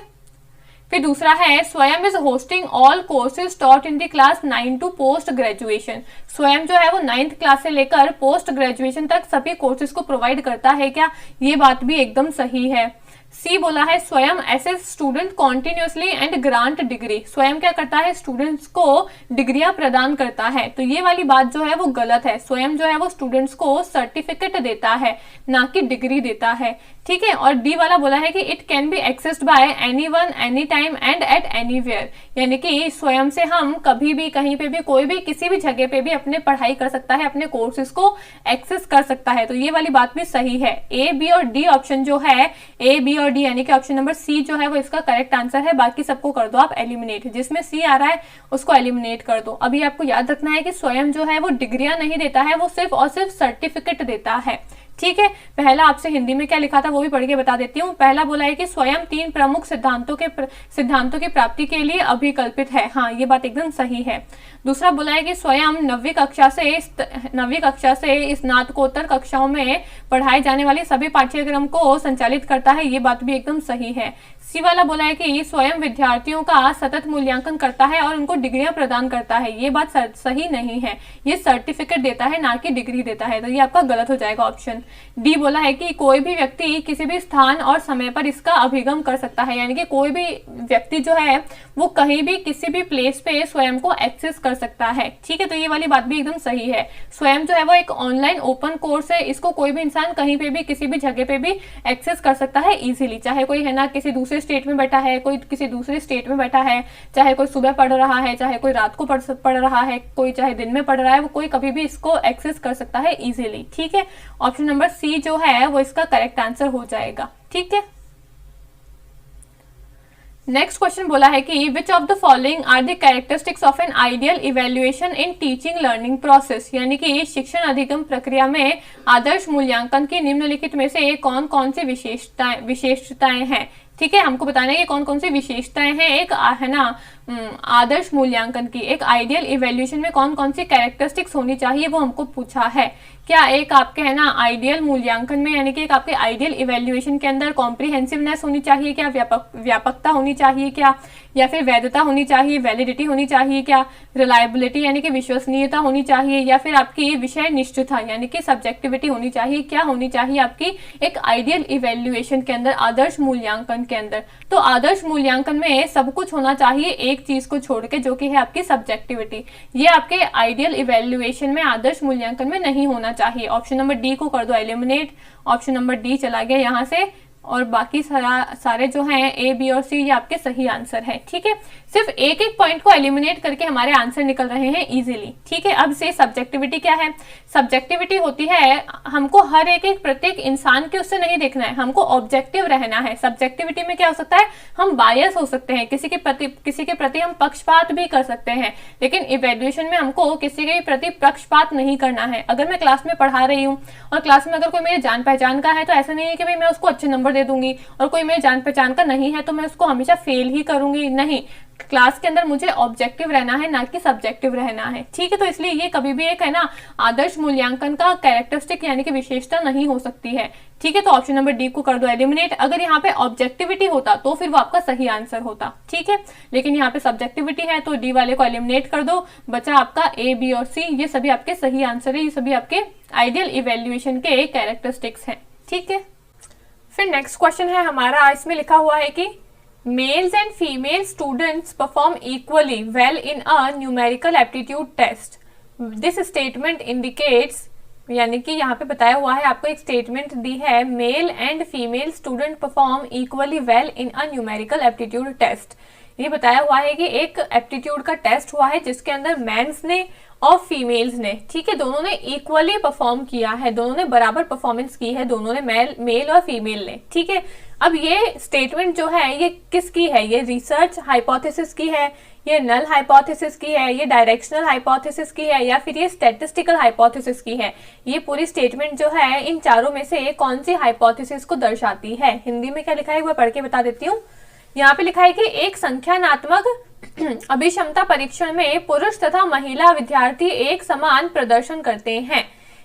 फिर दूसरा है Swayam is hosting all courses taught in the class 9 to post graduation. Swayam जो है वो 9th क्लास से लेकर पोस्ट ग्रेजुएशन तक सभी कोर्सेज को प्रोवाइड करता है क्या? ये बात भी एकदम सही है। सी बोला है Swayam assess student continuously and grant degree. Swayam क्या करता है? स्टूडेंट्स को डिग्रियां प्रदान करता है। तो ये वाली बात जो है वो गलत है। स्वयं जो है वो स्टूडेंट्स को सर्टिफिकेट देता है, ना कि डिग्री देता है। ठीक है, और डी वाला बोला है कि it can be accessed by anyone, any time and at anywhere, यानी कि स्वयं से हम कभी भी, कहीं पे भी, कोई भी, किसी भी जगह पे भी अपने पढ़ाई कर सकता है, अपने कोर्सेज को एक्सेस कर सकता है। तो ये वाली बात भी सही है। ए, बी और डी ऑप्शन जो है, ए, बी और डी, यानी कि ऑप्शन नंबर सी जो है वो इसका करेक्ट आंसर है। बाकी सबको कर दो आप एलिमिनेट, जिसमें सी आ रहा है उसको एलिमिनेट कर दो। अभी आपको याद रखना है कि स्वयं जो है वो डिग्रियां नहीं देता है, वो सिर्फ और सिर्फ सर्टिफिकेट देता है। ठीक है, पहला आपसे हिंदी में क्या लिखा था वो भी पढ़ के बता देती हूँ। पहला बोला है कि स्वयं 3 प्रमुख सिद्धांतों की प्राप्ति के लिए अभिकल्पित है। हाँ, ये बात एकदम सही है। दूसरा बोला है कि स्वयं 9वीं कक्षा से स्नातकोत्तर कक्षाओं में पढ़ाए जाने वाले सभी पाठ्यक्रम को संचालित करता है। ये बात भी एकदम सही है। सी वाला बोला है कि स्वयं विद्यार्थियों का सतत मूल्यांकन करता है और उनको डिग्रियां प्रदान करता है। ये बात सही नहीं है, ये सर्टिफिकेट देता है, ना कि डिग्री देता है। तो ये आपका गलत हो जाएगा ऑप्शन। डी बोला है कि कोई भी व्यक्ति किसी भी स्थान और समय पर इसका अभिगम कर सकता है, यानी कि कोई भी व्यक्ति जो है वो कहीं भी किसी भी प्लेस पे स्वयं को एक्सेस कर सकता है। ठीक है, तो ये वाली बात भी एकदम सही है। स्वयं जो है वो एक ऑनलाइन ओपन कोर्स है, इसको कोई भी इंसान कहीं पे भी किसी भी जगह पे भी एक्सेस कर सकता है इजीली, चाहे कोई है ना किसी दूसरे स्टेट में बैठा है, कोई किसी दूसरे स्टेट में बैठा है, चाहे कोई सुबह पढ़ रहा है, चाहे कोई रात को पढ़ रहा है, कोई चाहे दिन में पढ़ रहा है, वो कोई कभी भी इसको एक्सेस कर सकता है इजीली। ठीक है, ऑप्शन नंबर सी जो है वो इसका करेक्ट आंसर हो जाएगा। ठीक है, नेक्स्ट क्वेश्चन बोला है कि which of the following are the characteristics of an ideal evaluation in teaching learning process, यानी कि शिक्षण अधिगम प्रक्रिया में आदर्श मूल्यांकन की निम्नलिखित में से कौन कौन सी विशेषताएं हैं। ठीक है, हमको बताना है कि कौन कौन सी विशेषताएं हैं एक है ना आदर्श मूल्यांकन की, एक आइडियल इवेल्यूएशन में कौन कौन सी कैरेक्टरिस्टिक्स होनी चाहिए वो हमको पूछा है। क्या एक आपके है ना आइडियल मूल्यांकन में, यानी कि एक आपके आइडियल इवेल्यूएशन के अंदर कॉम्प्रिहेंसिवनेस होनी चाहिए क्या, व्यापकता होनी चाहिए क्या, या फिर वैधता होनी चाहिए, वैलिडिटी होनी चाहिए क्या, रिलायबिलिटी यानी कि विश्वसनीयता होनी चाहिए, या फिर आपकी विषय निष्ठता यानी कि सब्जेक्टिविटी होनी चाहिए, क्या होनी चाहिए आपकी एक आइडियल इवेल्यूएशन के अंदर, आदर्श मूल्यांकन के अंदर। तो आदर्श मूल्यांकन में सब कुछ होना चाहिए एक चीज को छोड़ के, जो कि है आपकी सब्जेक्टिविटी। ये आपके आइडियल इवेल्यूएशन में, आदर्श मूल्यांकन में नहीं होना चाहिए। ऑप्शन नंबर डी को कर दो एलिमिनेट, ऑप्शन नंबर डी चला गया यहाँ से, और बाकी सारे जो हैं ए बी और सी ये आपके सही आंसर है। ठीक है, सिर्फ एक एक पॉइंट को एलिमिनेट करके हमारे आंसर निकल रहे हैं इजीली। ठीक है, अब से सब्जेक्टिविटी क्या है, सब्जेक्टिविटी होती है हमको हर एक प्रत्येक इंसान के उससे नहीं देखना है, हमको ऑब्जेक्टिव रहना है। सब्जेक्टिविटी में क्या हो सकता है, हम बायस हो सकते हैं, किसी के प्रति हम पक्षपात भी कर सकते हैं, लेकिन इवेल्यूएशन में हमको किसी के प्रति पक्षपात नहीं करना है। अगर मैं क्लास में पढ़ा रही हूँ और क्लास में अगर कोई मेरी जान पहचान का है तो ऐसा नहीं है कि भाई मैं उसको अच्छे नंबर दे दूंगी, और कोई मेरे जान पहचान का नहीं है तो मैं उसको हमेशा फेल ही करूंगी। नहीं, क्लास के अंदर मुझे ऑब्जेक्टिव रहना है, ना कि सब्जेक्टिव रहना है। ठीक है, तो इसलिए ये कभी भी एक है ना आदर्श मूल्यांकन का कैरेक्टरिस्टिक यानी कि विशेषता नहीं हो सकती है। ठीक है, तो ऑप्शन नंबर डी को कर दो एलिमिनेट। अगर यहाँ पे ऑब्जेक्टिविटी होता तो फिर वो आपका सही आंसर होता। ठीक है, लेकिन यहाँ पे सब्जेक्टिविटी है तो डी वाले को एलिमिनेट कर दो, बचा आपका ए बी और सी, ये सभी आपके सही आंसर है, ये सभी आपके आइडियल इवेल्युएशन के कैरेक्टरिस्टिक्स हैं। ठीक है, फिर नेक्स्ट क्वेश्चन है हमारा, इसमें लिखा हुआ है कि males and female students perform equally well in a numerical aptitude test, this statement indicates, यानी कि यहाँ पे बताया हुआ है, आपको एक स्टेटमेंट दी है, male and female student perform equally well in a numerical aptitude test. ये बताया हुआ है कि एक एप्टीट्यूड का टेस्ट हुआ है जिसके अंदर मेंस ने और फीमेल्स ने, ठीक है, दोनों ने इक्वली परफॉर्म किया है, दोनों ने बराबर परफॉर्मेंस की है, दोनों ने मेल और फीमेल ने। ठीक है, अब ये स्टेटमेंट जो है ये किसकी है, ये रिसर्च हाइपोथेसिस की है, ये नल हाइपोथेसिस की है, ये डायरेक्शनल हाइपोथेसिस की है, या फिर ये स्टैटिस्टिकल हाइपोथेसिस की है। ये पूरी स्टेटमेंट जो है इन चारों में से कौन सी हाइपोथेसिस को दर्शाती है। हिंदी में क्या लिखा है एक बार पढ़ के बता देती हूँ। यहाँ पे लिखा है कि एक संख्यानात्मक अभिक्षमता परीक्षण में पुरुष तथा महिला विद्यार्थी एक समान प्रदर्शन करते हैं।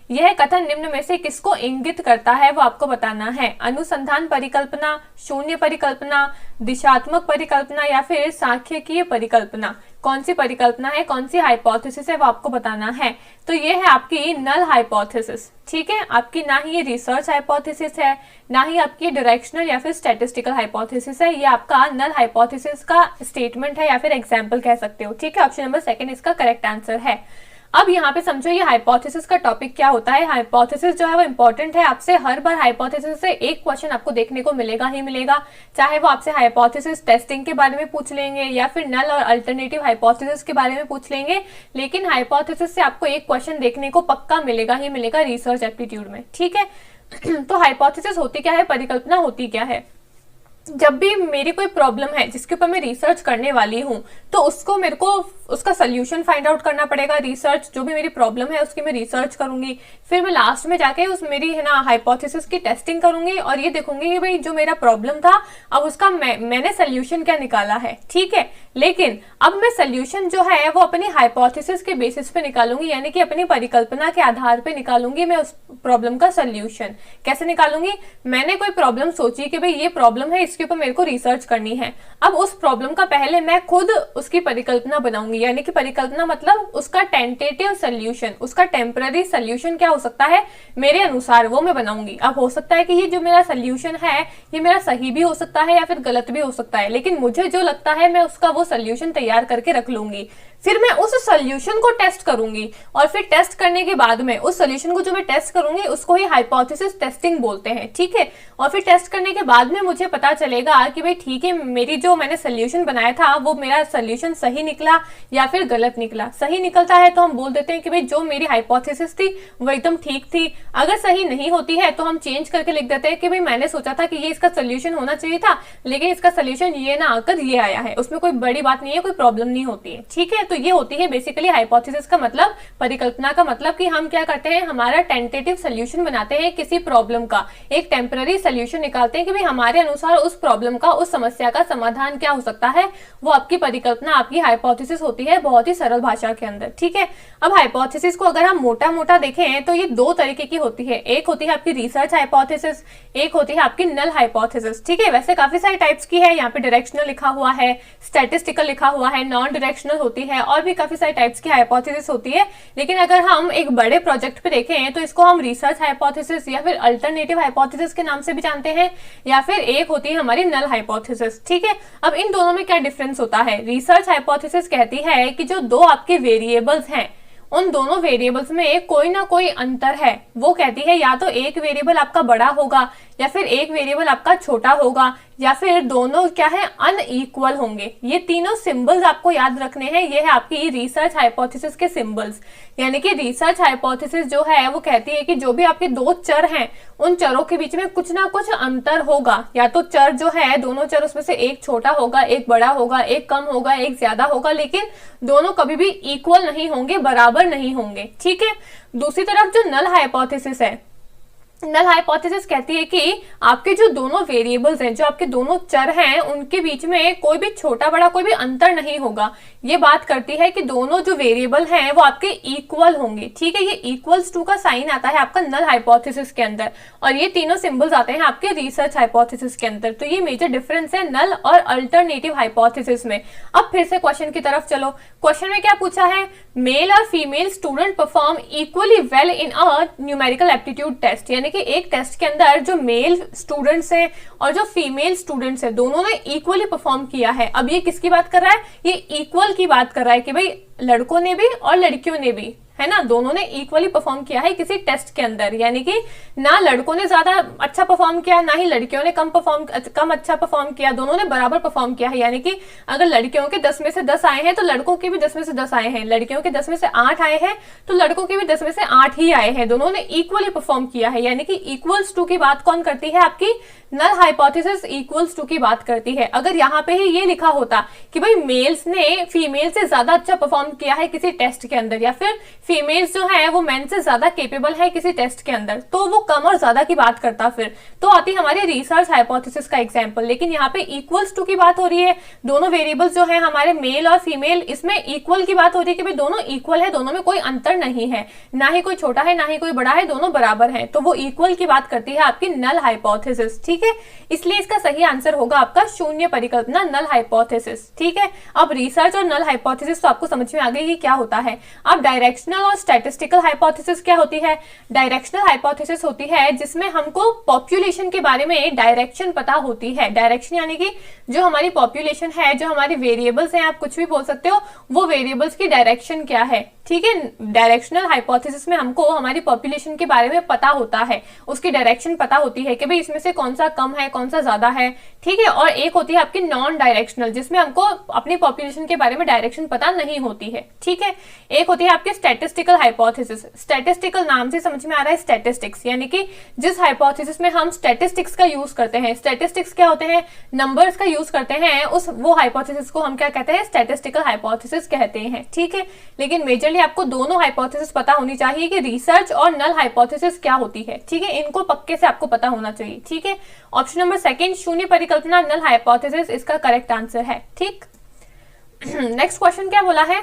यह कथन निम्न में से किसको इंगित करता है वो आपको बताना है। अनुसंधान परिकल्पना, शून्य परिकल्पना, दिशात्मक परिकल्पना, या फिर सांख्यिकीय परिकल्पना। कौन सी परिकल्पना है, कौन सी हाइपोथेसिस है वो आपको बताना है। तो ये है आपकी नल हाइपोथेसिस। ठीक है, आपकी ना ही ये रिसर्च हाइपोथेसिस है, ना ही आपकी डायरेक्शनल या फिर स्टैटिस्टिकल हाइपोथेसिस है, ये आपका नल हाइपोथेसिस का स्टेटमेंट है या फिर एग्जाम्पल कह सकते हो। ठीक है, ऑप्शन नंबर सेकंड इसका करेक्ट आंसर है। अब यहाँ पे समझो ये हाइपोथेसिस का टॉपिक क्या होता है। हाइपोथेसिस जो है वो इंपॉर्टेंट है, आपसे हर बार हाइपोथेसिस से एक क्वेश्चन आपको देखने को मिलेगा ही मिलेगा, चाहे वो आपसे हाइपोथेसिस टेस्टिंग के बारे में पूछ लेंगे या फिर नल और अल्टरनेटिव हाइपोथेसिस के बारे में पूछ लेंगे, लेकिन हाइपोथेसिस से आपको एक क्वेश्चन देखने को पक्का मिलेगा ही मिलेगा रिसर्च एप्टीट्यूड में। ठीक है, तो हाइपोथेसिस होती क्या है, परिकल्पना होती क्या है। जब भी मेरी कोई प्रॉब्लम है जिसके ऊपर मैं रिसर्च करने वाली हूँ तो उसको मेरे को उसका सोल्यूशन फाइंड आउट करना पड़ेगा। रिसर्च जो भी मेरी प्रॉब्लम है उसकी मैं रिसर्च करूंगी, फिर मैं लास्ट में जाके उस मेरी है ना हाइपोथेसिस की टेस्टिंग करूंगी और ये देखूंगी कि भाई जो मेरा प्रॉब्लम था अब उसका मैंने सोल्यूशन क्या निकाला है। ठीक है, लेकिन अब मैं सोल्यूशन जो है वो अपनी हाइपोथेसिस के बेसिस पे निकालूंगी, यानी कि अपनी परिकल्पना के आधार पे निकालूंगी मैं उस प्रॉब्लम का सोल्यूशन। कैसे निकालूंगी, मैंने कोई प्रॉब्लम सोची कि भाई ये प्रॉब्लम है, जिसके ऊपर मेरे को रिसर्च करनी है। अब उस प्रॉब्लम का पहले मैं खुद उसकी परिकल्पना बनाऊंगी, यानी कि परिकल्पना मतलब उसका टेंटेटिव सोल्यूशन, उसका टेम्पररी सोल्यूशन क्या हो सकता है मेरे अनुसार, वो मैं बनाऊंगी। अब हो सकता है कि ये जो मेरा सोल्यूशन है ये मेरा सही भी हो सकता है या फिर गलत भी हो सकता है, लेकिन मुझे जो लगता है मैं उसका वो सोल्यूशन तैयार करके रख लूंगी। फिर मैं उस सोल्यूशन को टेस्ट करूंगी और फिर टेस्ट करने के बाद में उस सोल्यूशन को जो मैं टेस्ट करूंगी उसको ही हाइपोथेसिस टेस्टिंग बोलते हैं, ठीक है। और फिर टेस्ट करने के बाद में मुझे पता चलेगा कि भाई ठीक है, मेरी जो मैंने सोल्यूशन बनाया था वो मेरा सोल्यूशन सही निकला या फिर गलत निकला। सही निकलता है तो हम बोल देते हैं कि भाई जो मेरी हाइपोथेसिस थी वो एकदम ठीक थी। अगर सही नहीं होती है तो हम चेंज करके लिख देते हैं कि भाई मैंने सोचा था कि ये इसका सोल्यूशन होना चाहिए था, लेकिन इसका सोल्यूशन ये ना आकर ये आया है। उसमें कोई बड़ी बात नहीं है, कोई प्रॉब्लम नहीं होती है, ठीक है। तो ये होती है बेसिकली हाइपोथेसिस का मतलब, परिकल्पना का मतलब कि हम क्या करते हैं, हमारा टेंटेटिव सोल्यूशन बनाते हैं किसी प्रॉब्लम का, एक टेम्पररी सोल्यूशन निकालते हैं कि भाई हमारे अनुसार उस प्रॉब्लम का, उस समस्या का समाधान क्या हो सकता है। वो आपकी परिकल्पना, आपकी हाइपोथेसिस होती है बहुत ही सरल भाषा के अंदर, ठीक है। अब हाइपोथेसिस को अगर हम मोटा मोटा देखें तो ये दो तरीके की होती है। एक होती है आपकी रिसर्च हाइपोथेसिस, एक होती है आपकी नल हाइपोथेसिस, ठीक है। वैसे काफी सारे टाइप्स की है, यहाँ पे डायरेक्शनल लिखा हुआ है, स्टैटिस्टिकल लिखा हुआ है, नॉन डायरेक्शनल होती है, और भी काफी सारे टाइप्स की हाइपोथेसिस होती है। लेकिन अगर हम एक बड़े प्रोजेक्ट पे देखें तो इसको हम रिसर्च हाइपोथेसिस या फिर अल्टरनेटिव हाइपोथेसिस के नाम से भी जानते हैं, या फिर एक होती है हमारी नल हाइपोथेसिस, ठीक है। अब इन दोनों में क्या डिफरेंस होता है। रिसर्च हाइपोथेसिस कहती है कि जो दो आपके वेरिएबल्स हैं उन दोनों वेरिएबल्स में कोई ना कोई अंतर है। वो कहती है या तो एक वेरिएबल आपका बड़ा होगा या फिर एक वेरिएबल आपका छोटा होगा, या फिर दोनों क्या है, अनइक्वल होंगे। ये तीनों सिंबल्स आपको याद रखने हैं, ये है आपकी रिसर्च हाइपोथेसिस के सिंबल्स। यानी कि रिसर्च हाइपोथेसिस जो है वो कहती है कि जो भी आपके दो चर हैं उन चरों के बीच में कुछ ना कुछ अंतर होगा। या तो चर जो है, दोनों चर उसमें से एक छोटा होगा, एक बड़ा होगा, एक कम होगा, एक ज्यादा होगा, लेकिन दोनों कभी भी इक्वल नहीं होंगे, बराबर नहीं होंगे, ठीक है। दूसरी तरफ जो नल हाइपोथेसिस है, नल हाइपोथेसिस कहती है कि आपके जो दोनों वेरिएबल्स हैं, जो आपके दोनों चर हैं, उनके बीच में कोई भी छोटा बड़ा कोई भी अंतर नहीं होगा। ये बात करती है कि दोनों जो वेरिएबल हैं वो आपके इक्वल होंगे, ठीक है। ये इक्वल्स टू का साइन आता है आपका नल हाइपोथेसिस के अंदर, और ये तीनों सिंबल्स आते हैं आपके रिसर्च हाइपोथेसिस के अंदर। तो ये मेजर डिफरेंस है नल और अल्टरनेटिव हाइपोथेसिस में। अब फिर से क्वेश्चन की तरफ चलो। क्वेश्चन में क्या पूछा है, मेल और female student perform equally well in a numerical aptitude test. यानी कि एक टेस्ट के अंदर जो मेल स्टूडेंट्स हैं और जो फीमेल स्टूडेंट्स हैं दोनों ने इक्वली परफॉर्म किया है। अब ये किसकी बात कर रहा है, ये इक्वल की बात कर रहा है कि भाई लड़कों ने भी और लड़कियों ने भी, है ना, दोनों ने इक्वली परफॉर्म किया है किसी टेस्ट के अंदर। यानी कि ना लड़कों ने ज्यादा अच्छा परफॉर्म किया, ना ही लड़कियों ने कम अच्छा परफॉर्म किया, दोनों ने बराबर परफॉर्म किया है। यानी कि अगर लड़कियों के 10 में से 10 आए हैं तो लड़कों के भी 10 में से 10 आए हैं, लड़कियों के 10 में से 8 आए हैं तो लड़कों के भी 10 में से 8 ही आए हैं। दोनों ने इक्वली परफॉर्म किया है। यानी कि इक्वल्स टू की बात कौन करती है, आपकी नल हाइपोथेसिस इक्वल्स टू की बात करती है। अगर यहाँ पे ही ये लिखा होता कि भाई मेल्स ने फीमेल से ज्यादा अच्छा परफॉर्म किया है किसी टेस्ट के अंदर, या फिर फीमेल्स जो है वो मेन से ज्यादा केपेबल है किसी टेस्ट के अंदर, तो वो कम और ज्यादा की बात करता, फिर तो आती हमारी रिसर्च हाइपोथेसिस का एग्जांपल। लेकिन यहाँ पे इक्वल्स टू की बात हो रही है, दोनों वेरिएबल्स जो है हमारे मेल और फीमेल, इसमें इक्वल की बात हो रही है कि भाई दोनों इक्वल है, दोनों में कोई अंतर नहीं है, ना ही कोई छोटा है ना ही कोई बड़ा है, दोनों बराबर है। तो वो इक्वल की बात करती है आपकी नल हाइपोथेसिस, ठीक है। इसलिए इसका सही आंसर होगा आपका शून्य परिकल्पना, नल हाइपोथेसिस, ठीक है। अब रिसर्च और नल हाइपोथेसिस तो आपको समझ में आ गई कि क्या होता है। अब डायरेक्शनल और स्टैटिस्टिकल हाइपोथेसिस क्या होती है। डायरेक्शनल हाइपोथेसिस होती है जिसमें हमको पॉपुलेशन के बारे में डायरेक्शन पता होती है। डायरेक्शन यानी कि जो हमारी पॉपुलेशन है, जो हमारी वेरिएबल्स हैं, आप कुछ भी बोल सकते हो, वो वेरिएबल्स की डायरेक्शन क्या है, ठीक है। डायरेक्शनल हाइपोथेसिस में हमको हमारी पॉपुलेशन के बारे में पता होता है, उसकी डायरेक्शन पता होती है कि भाई इसमें से कौन सा कम है कौन सा ज्यादा है, ठीक है। और एक होती है आपकी नॉन डायरेक्शनल जिसमें हमको अपनी पॉपुलेशन के बारे में डायरेक्शन पता नहीं होती है, ठीक है। एक होती है आपकी स्टैटिस्टिकल हाइपोथेसिस। स्टैटिस्टिकल नाम से समझ में आ रहा है स्टैटिस्टिक्स, यानी कि जिस हाइपोथेसिस में हम स्टैटिस्टिक्स का यूज करते हैं। स्टैटिस्टिक्स क्या होते हैं, नंबर्स का यूज करते हैं, वो हाइपोथेसिस को हम क्या कहते हैं, स्टैटिस्टिकल हाइपोथेसिस कहते हैं, ठीक है। लेकिन मेजरली आपको दोनों हाइपोथेसिस पता होनी चाहिए कि रिसर्च और नल हाइपोथेसिस क्या होती है, ठीक है। इनको पक्के से आपको पता होना चाहिए, ठीक है। ऑप्शन नंबर सेकंड, शून्य परिकल्पना नल हाइपोथेसिस, इसका करेक्ट आंसर है, ठीक। नेक्स्ट क्वेश्चन क्या बोला है,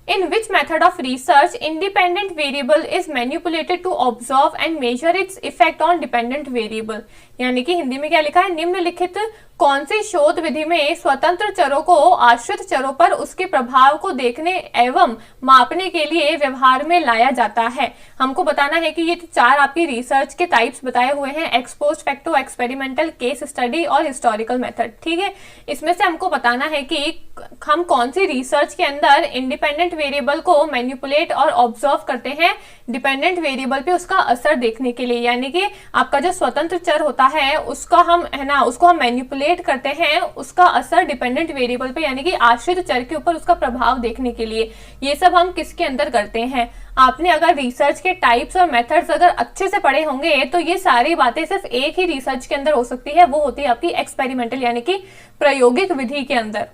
In which method of research independent variable is manipulated to observe and measure its effect on dependent variable? यानी कि हिंदी में क्या लिखा है, निम्नलिखित कौन सी शोध विधि में स्वतंत्र चरों को आश्रित चरों पर उसके प्रभाव को देखने एवं मापने के लिए व्यवहार में लाया जाता है? हमको बताना है कि ये चार आपकी रिसर्च के टाइप्स बताए हुए हैं, ex post facto, experimental, case study और हिस्टोरिकल मेथड। ठीक है, इसमें से हमको बताना है कि हम कौन सी रिसर्च के अंदर इंडिपेंडेंट वेरिएबल को मैनिपुलेट और ऑब्जर्व करते हैं डिपेंडेंट वेरिएबल पे उसका असर देखने के लिए। यानी कि आपका जो स्वतंत्र चर होता है उसका हम है ना, उसको हम मैनिपुलेट करते हैं उसका असर डिपेंडेंट वेरिएबल पे यानी कि आश्रित चर के ऊपर उसका प्रभाव देखने के लिए। ये सब हम किसके अंदर करते हैं? आपने अगर रिसर्च के टाइप्स और मेथड्स अगर अच्छे से पढ़े होंगे तो ये सारी बातें सिर्फ एक ही रिसर्च के अंदर हो सकती है, वो होती है आपकी एक्सपेरिमेंटल यानी कि प्रायोगिक विधि के अंदर।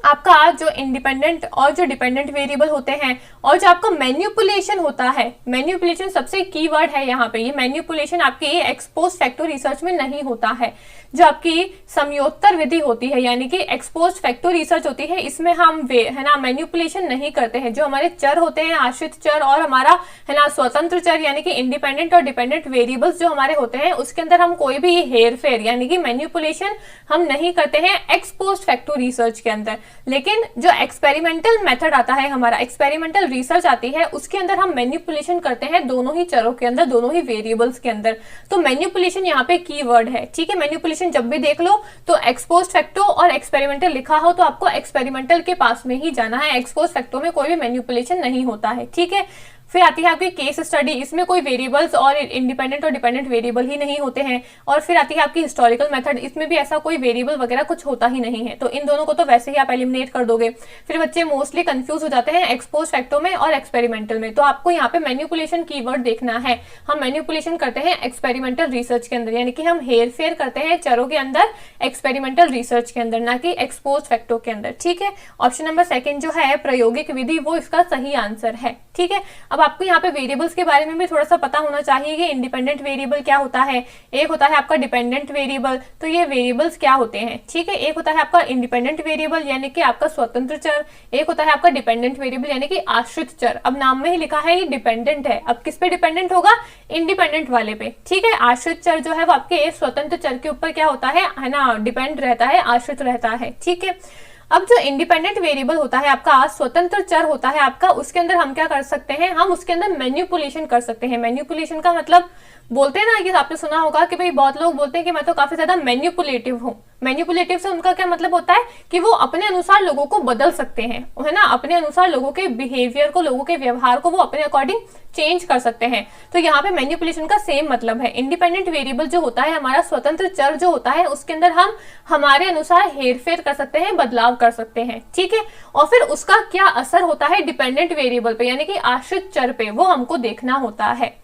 आपका जो इंडिपेंडेंट और जो डिपेंडेंट वेरिएबल होते हैं और जो आपका मैन्युपुलेशन होता है, मैन्युपुलेशन सबसे कीवर्ड है यहाँ पे, ये मैन्युपुलेशन आपकी एक्सपोस्ट फैक्टो रिसर्च में नहीं होता है। जो आपकी समयोत्तर विधि होती है यानी कि एक्सपोस्ट फैक्टो रिसर्च होती है, इसमें हम है ना मैन्युपुलेशन नहीं करते हैं। जो हमारे चर होते हैं आश्रित चर और हमारा है ना स्वतंत्र चर यानी कि इंडिपेंडेंट और डिपेंडेंट वेरिएबल्स जो हमारे होते हैं उसके अंदर हम कोई भी हेर फेर यानी कि मैन्युपुलेशन हम नहीं करते हैं एक्सपोस्ट फैक्टो रिसर्च के अंदर। लेकिन जो एक्सपेरिमेंटल मेथड आता है, हमारा एक्सपेरिमेंटल रिसर्च आती है, उसके अंदर हम मैन्युपुलेशन करते हैं दोनों ही चरों के अंदर, दोनों ही वेरिएबल्स के अंदर। तो मैन्युपुलेशन यहाँ पे कीवर्ड है। ठीक है, मैन्युपुलेशन जब भी देख लो तो एक्सपोस्ट फैक्टो और एक्सपेरिमेंटल लिखा हो तो आपको एक्सपेरिमेंटल के पास में ही जाना है, एक्सपोस्ट फैक्टो में कोई भी मैन्युपुलेशन नहीं होता है। ठीक है, फिर आती है आपकी केस स्टडी, इसमें कोई वेरिएबल्स और इंडिपेंडेंट और डिपेंडेंट वेरिएबल ही नहीं होते हैं। और फिर आती है आपकी हिस्टोरिकल मेथड, इसमें भी ऐसा कोई वेरिएबल वगैरह कुछ होता ही नहीं है, तो इन दोनों को तो वैसे ही आप एलिमिनेट कर दोगे। फिर बच्चे मोस्टली कंफ्यूज हो जाते हैं एक्सपोस्ट फैक्टो में और एक्सपेरिमेंटल में, तो आपको यहाँ पे मैन्युपुलेशन कीवर्ड देखना है। हम मैन्युपुलेशन करते हैं एक्सपेरिमेंटल रिसर्च के अंदर, यानी कि हम हेर फेर करते हैं चरों के अंदर एक्सपेरिमेंटल रिसर्च के अंदर, ना कि एक्सपोस्ट फैक्टो के अंदर। ठीक है, ऑप्शन नंबर सेकंड जो है प्रायोगिक विधि वो इसका सही आंसर है। ठीक है, अब आपको यहाँ पे वेरिएबल्स के बारे में भी थोड़ा सा पता होना चाहिए कि इंडिपेंडेंट वेरिएबल क्या होता है, एक होता है आपका डिपेंडेंट वेरिएबल। तो ये वेरिएबल्स क्या होते हैं? ठीक है, एक होता है आपका इंडिपेंडेंट वेरिएबल यानी कि आपका स्वतंत्र चर, एक होता है आपका डिपेंडेंट वेरिएबल यानी कि आश्रित चर। अब नाम में ही लिखा है ये डिपेंडेंट है, अब किस पे डिपेंडेंट होगा? इंडिपेंडेंट वाले पे। ठीक है, आश्रित चर जो है वो आपके स्वतंत्र चर के ऊपर क्या होता है ना, डिपेंड रहता है, आश्रित रहता है। ठीक है, अब जो इंडिपेंडेंट वेरिएबल होता है आपका, स्वतंत्र चर होता है आपका, उसके अंदर हम क्या कर सकते हैं? हम उसके अंदर मैन्युपुलेशन कर सकते हैं। मैन्युपुलेशन का मतलब बोलते हैं ना, ये आपने सुना होगा कि भाई बहुत लोग बोलते हैं कि मैं तो काफी ज्यादा मैन्युपुलेटिव हूँ। मैन्युपुलेटिव से उनका क्या मतलब होता है कि वो अपने अनुसार लोगों को बदल सकते हैं, है ना, अपने अनुसार लोगों के बिहेवियर को, लोगों के व्यवहार को वो अपने अकॉर्डिंग चेंज कर सकते हैं। तो यहाँ पे मैन्युपुलेशन का सेम मतलब है। इंडिपेंडेंट वेरिएबल जो होता है हमारा स्वतंत्र चर जो होता है उसके अंदर हम हमारे अनुसार हेरफेर कर सकते हैं, बदलाव कर सकते हैं। ठीक है, और फिर उसका क्या असर होता है डिपेंडेंट वेरिएबल पे यानी कि आश्रित चर पे, वो हमको देखना होता है।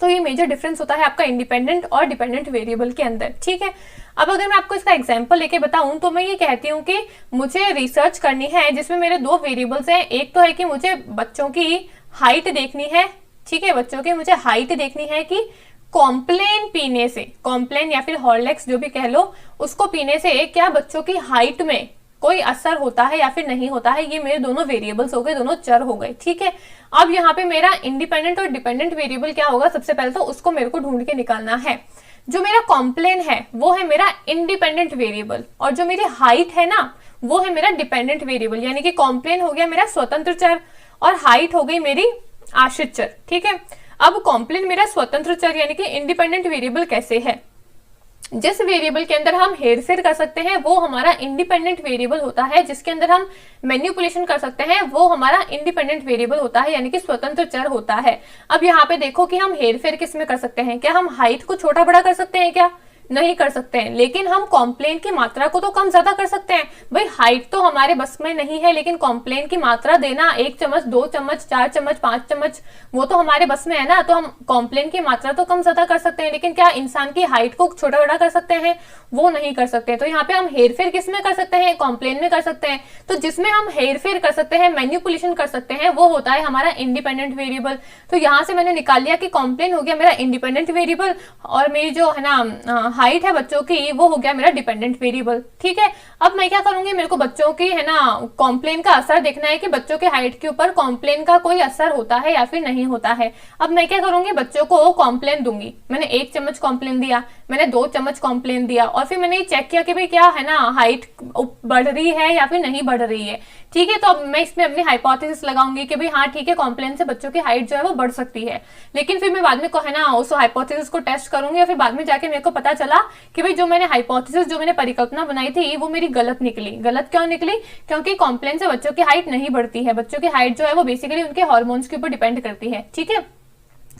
तो ये मेजर डिफरेंस होता है आपका इंडिपेंडेंट और डिपेंडेंट वेरिएबल के अंदर। ठीक है, अब अगर मैं आपको इसका एग्जांपल लेके बताऊं तो मैं ये कहती हूँ कि मुझे रिसर्च करनी है जिसमें मेरे दो वेरिएबल्स हैं। एक तो है कि मुझे बच्चों की हाइट देखनी है। ठीक है, बच्चों की मुझे हाइट देखनी है कि कॉम्प्लेन पीने से, कॉम्प्लेन या फिर हॉर्लिक्स जो भी कह लो, उसको पीने से क्या बच्चों की हाइट में कोई असर होता है या फिर नहीं होता है। ये मेरे दोनों वेरिएबल्स हो गए, दोनों चर हो गए। ठीक है, अब यहाँ पे मेरा इंडिपेंडेंट और डिपेंडेंट वेरिएबल क्या होगा? सबसे पहले तो उसको मेरे को ढूंढ के निकालना है। जो मेरा कॉम्प्लेन है वो है मेरा इंडिपेंडेंट वेरिएबल और जो मेरी हाइट है ना वो है मेरा डिपेंडेंट वेरिएबल। यानी कि कॉम्प्लेन हो गया मेरा स्वतंत्र चर और हाइट हो गई मेरी आश्रित चर। ठीक है, अब कॉम्प्लेन मेरा स्वतंत्र चर यानी कि इंडिपेंडेंट वेरिएबल कैसे है? जिस वेरिएबल के अंदर हम हेरफेर कर सकते हैं वो हमारा इंडिपेंडेंट वेरिएबल होता है, जिसके अंदर हम मैन्युपुलेशन कर सकते हैं वो हमारा इंडिपेंडेंट वेरिएबल होता है यानी कि स्वतंत्र चर होता है। अब यहाँ पे देखो कि हम हेरफेर किस में कर सकते हैं? क्या हम हाइट को छोटा बड़ा कर सकते हैं? क्या नहीं कर सकते हैं, लेकिन हम कॉम्प्लेन की मात्रा को तो कम ज्यादा कर सकते हैं। भाई हाइट तो हमारे बस में नहीं है, लेकिन कॉम्प्लेन की मात्रा देना 1 चम्मच 2 चम्मच 4 चम्मच 5 चम्मच वो तो हमारे बस में है ना, तो हम कॉम्प्लेन की मात्रा तो कम ज्यादा कर सकते हैं, लेकिन क्या इंसान की हाइट को छोटा बड़ा कर सकते हैं? वो नहीं कर सकते। तो यहाँ पे हम हेरफेर किस में कर सकते हैं? कॉम्प्लेन में कर सकते हैं। तो जिसमें हम हेरफेर कर सकते हैं, मैन्युपुलेशन कर सकते हैं, वो होता है हमारा इंडिपेंडेंट वेरिएबल। तो यहाँ से मैंने निकाल लिया कि कॉम्प्लेन हो गया मेरा इंडिपेंडेंट वेरिएबल और मेरी जो है ना हाइट है बच्चों की वो हो गया मेरा डिपेंडेंट वेरिएबल। ठीक है, अब मैं क्या करूंगी, मेरे को बच्चों की है ना कॉम्प्लेन का असर देखना है कि बच्चों के हाइट के ऊपर कॉम्प्लेन का कोई असर होता है या फिर नहीं होता है। अब मैं क्या करूंगी, बच्चों को कॉम्प्लेन दूंगी। मैंने 1 चम्मच कॉम्प्लेन दिया, मैंने 2 चम्मच कॉम्प्लेन दिया, और फिर मैंने चेक किया कि भाई क्या है ना हाइट बढ़ रही है या फिर नहीं बढ़ रही है। ठीक है, तो अब मैं इसमें अपनी हाइपोथेसिस लगाऊंगी कि भाई हाँ ठीक है, कॉम्प्लेन से बच्चों की हाइट जो है वो बढ़ सकती है। लेकिन फिर मैं बाद में है ना उस हाइपोथेसिस को टेस्ट करूंगी, और फिर बाद में जाके मेरे को पता चला कि भाई जो मैंने हाइपोथेसिस, जो मैंने परिकल्पना बनाई थी वो मेरी गलत निकली। गलत क्यों निकली? क्योंकि कॉम्प्लेन से बच्चों की हाइट नहीं बढ़ती है। बच्चों की हाइट जो है वो बेसिकली उनके हार्मोन्स के ऊपर डिपेंड करती है। ठीक है,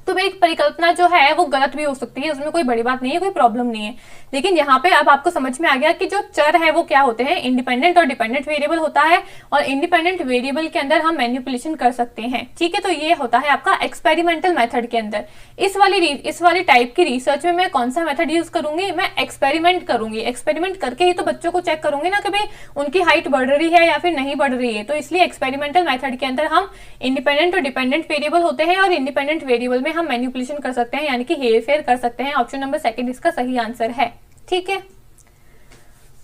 तो मेरी परिकल्पना जो है वो गलत भी हो सकती है, उसमें कोई बड़ी बात नहीं है, कोई प्रॉब्लम नहीं है। लेकिन यहाँ पे अब आपको समझ में आ गया कि जो चर है वो क्या होते हैं, इंडिपेंडेंट और डिपेंडेंट वेरिएबल होता है, और इंडिपेंडेंट वेरिएबल के अंदर हम मैनिपुलेशन कर सकते हैं। ठीक है, तो ये होता है आपका एक्सपेरिमेंटल मेथड के अंदर। इस वाली टाइप की रिसर्च में मैं कौन सा मेथड यूज करूंगी, मैं एक्सपेरिमेंट करूंगी। एक्सपेरिमेंट करके ही तो बच्चों को चेक करूंगी ना कि भाई उनकी हाइट बढ़ रही है या फिर नहीं बढ़ रही है। तो इसलिए एक्सपेरिमेंटल मेथड के अंदर हम इंडिपेंडेंट और डिपेंडेंट वेरिएबल होते हैं, और इंडिपेंडेंट वेरिएबल में हम मैनिपुलेशन कर सकते हैं, यानी कि हेर फेर कर सकते हैं। ऑप्शन नंबर 2 इसका सही आंसर है। ठीक है,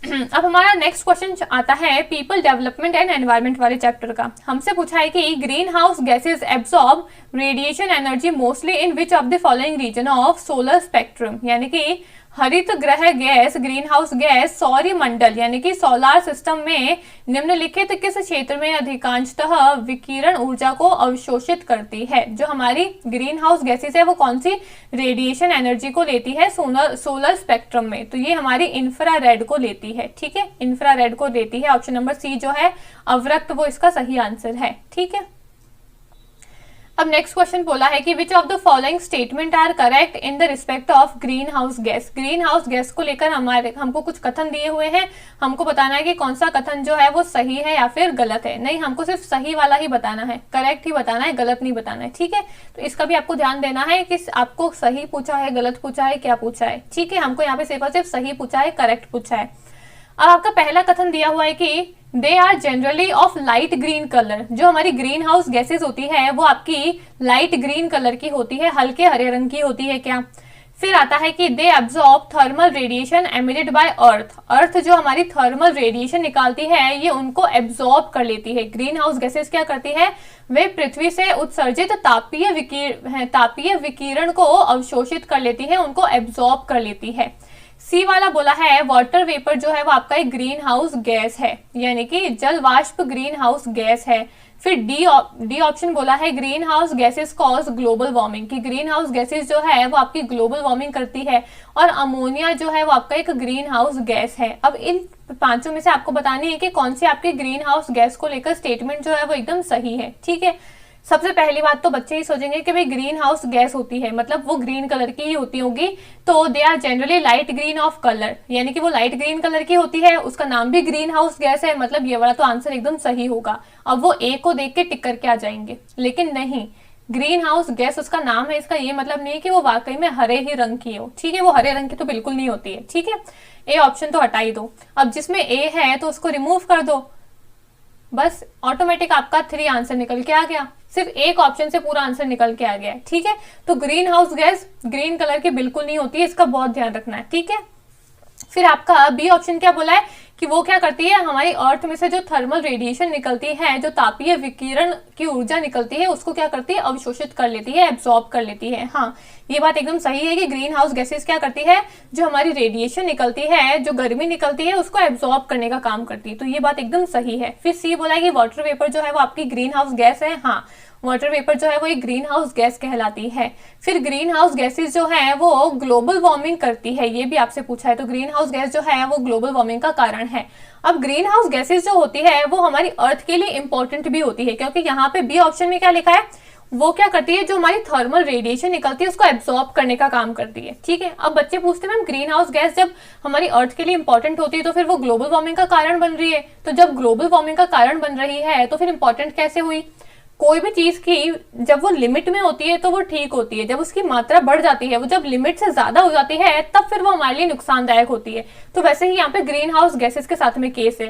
अब हमारा नेक्स्ट क्वेश्चन आता है पीपल डेवलपमेंट एंड एनवायरनमेंट वाले चैप्टर का। हमसे पूछा है कि green house gases absorb radiation energy mostly in which of the following region of solar spectrum, यानी कि हरित ग्रह गैस, ग्रीन हाउस गैस सौरमंडल यानी कि सोलर सिस्टम में निम्नलिखित किस क्षेत्र में अधिकांशतः विकिरण ऊर्जा को अवशोषित करती है। जो हमारी ग्रीन हाउस गैसेस है वो कौन सी रेडिएशन एनर्जी को लेती है सोलर स्पेक्ट्रम में, तो ये हमारी इंफ्रारेड को लेती है। ठीक है, इंफ्रारेड को लेती है। ऑप्शन नंबर सी जो है अवरक्त वो इसका सही आंसर है। ठीक है, अब नेक्स्ट क्वेश्चन बोला है कि which of the following statement are correct in the respect of green house gas. Green house gas को लेकर हमको कुछ कथन दिए हुए हैं, हमको बताना है कि कौन सा कथन जो है वो सही है या फिर गलत है। नहीं, हमको सिर्फ सही वाला ही बताना है, करेक्ट ही बताना है, गलत नहीं बताना है। ठीक है, तो इसका भी आपको ध्यान देना है कि आपको सही पूछा है, गलत पूछा है, क्या पूछा है। ठीक है, हमको यहाँ पे सिर्फ सही पूछा है, करेक्ट पूछा है। अब आपका पहला कथन दिया हुआ है कि they are generally of light green colour. जो हमारी ग्रीन हाउस गैसेस होती है वो आपकी लाइट ग्रीन कलर की होती है, हल्के हरे रंग की होती है क्या। फिर आता है कि they absorb thermal radiation emitted by earth. Earth जो हमारी थर्मल रेडिएशन निकालती है ये उनको एब्जॉर्ब कर लेती है। ग्रीन हाउस गैसेस क्या करती है, वे पृथ्वी से उत्सर्जित तापीय विकिरण को अवशोषित कर लेती है, उनको एब्जॉर्ब कर लेती है। सी वाला बोला है वाटर वेपर जो है वो आपका एक ग्रीन हाउस गैस है, यानी कि जल वाष्प ग्रीन हाउस गैस है। फिर डी ऑप्शन बोला है green house gases cause global warming, कि ग्रीन हाउस गैसेस जो है वो आपकी ग्लोबल वार्मिंग करती है, और अमोनिया जो है वो आपका एक ग्रीन हाउस गैस है। अब इन पांचों में से आपको बतानी है कि कौन सी आपकी ग्रीन हाउस गैस को लेकर स्टेटमेंट जो है वो एकदम सही है। ठीक है, सबसे पहली बात तो बच्चे ही सोचेंगे कि भाई ग्रीन हाउस गैस होती है मतलब वो ग्रीन कलर की ही होती होगी, तो they are generally light green of colour, यानी कि वो लाइट ग्रीन कलर की होती है, उसका नाम भी ग्रीन हाउस गैस है, मतलब ये वाला तो आंसर एकदम सही होगा। अब वो ए को देख के टिक करके आ जाएंगे, लेकिन नहीं, ग्रीन हाउस गैस उसका नाम है, इसका ये मतलब नहीं है कि वो वाकई में हरे ही रंग की हो। ठीक है, वो हरे रंग की तो बिल्कुल नहीं होती है। ठीक है, ए ऑप्शन तो हटा ही दो। अब जिसमें ए है तो उसको रिमूव कर दो, बस ऑटोमेटिक आपका 3 आंसर निकल के आ गया। सिर्फ एक ऑप्शन से पूरा आंसर निकल के आ गया है। ठीक है, तो green house gas green colour की बिल्कुल नहीं होती है, इसका बहुत ध्यान रखना है। ठीक है, फिर आपका बी ऑप्शन क्या बोला है कि वो क्या करती है, हमारी अर्थ में से जो थर्मल रेडिएशन निकलती है, जो तापीय विकिरण की ऊर्जा निकलती है, उसको क्या करती है, अवशोषित कर लेती है, एब्जॉर्ब कर लेती है। हाँ, ये बात एकदम सही है कि ग्रीन हाउस गैसेस क्या करती है, जो हमारी रेडिएशन निकलती है, जो गर्मी निकलती है, उसको एब्जॉर्ब करने का काम करती है, तो ये बात एकदम सही है। फिर सी बोला है कि वाटर वेपर जो है वो आपकी ग्रीन हाउस गैस है। हाँ, वाटर वेपर जो है वो एक ग्रीन हाउस गैस कहलाती है। फिर ग्रीन हाउस गैसेस जो है वो ग्लोबल वार्मिंग करती है, ये भी आपसे पूछा है, तो ग्रीन हाउस गैस जो है वो ग्लोबल वार्मिंग का कारण है। अब ग्रीन हाउस गैसेस जो होती है वो हमारी अर्थ के लिए इंपॉर्टेंट भी होती है, क्योंकि यहाँ पे बी ऑप्शन में क्या लिखा है, वो क्या करती है, जो हमारी थर्मल रेडिएशन निकलती है उसको एब्जॉर्ब करने का काम करती है। ठीक है, अब बच्चे पूछते हैं मैम ग्रीन हाउस गैस जब हमारी अर्थ के लिए इंपॉर्टेंट होती है तो फिर वो ग्लोबल वार्मिंग का कारण बन रही है, तो जब ग्लोबल वार्मिंग का कारण बन रही है तो फिर इंपॉर्टेंट कैसे हुई। कोई भी चीज की जब वो लिमिट में होती है तो वो ठीक होती है, जब उसकी मात्रा बढ़ जाती है, वो जब लिमिट से ज्यादा हो जाती है तब फिर वो हमारे लिए नुकसानदायक होती है। तो वैसे ही यहाँ पे ग्रीन हाउस गैसेस के साथ में केस है।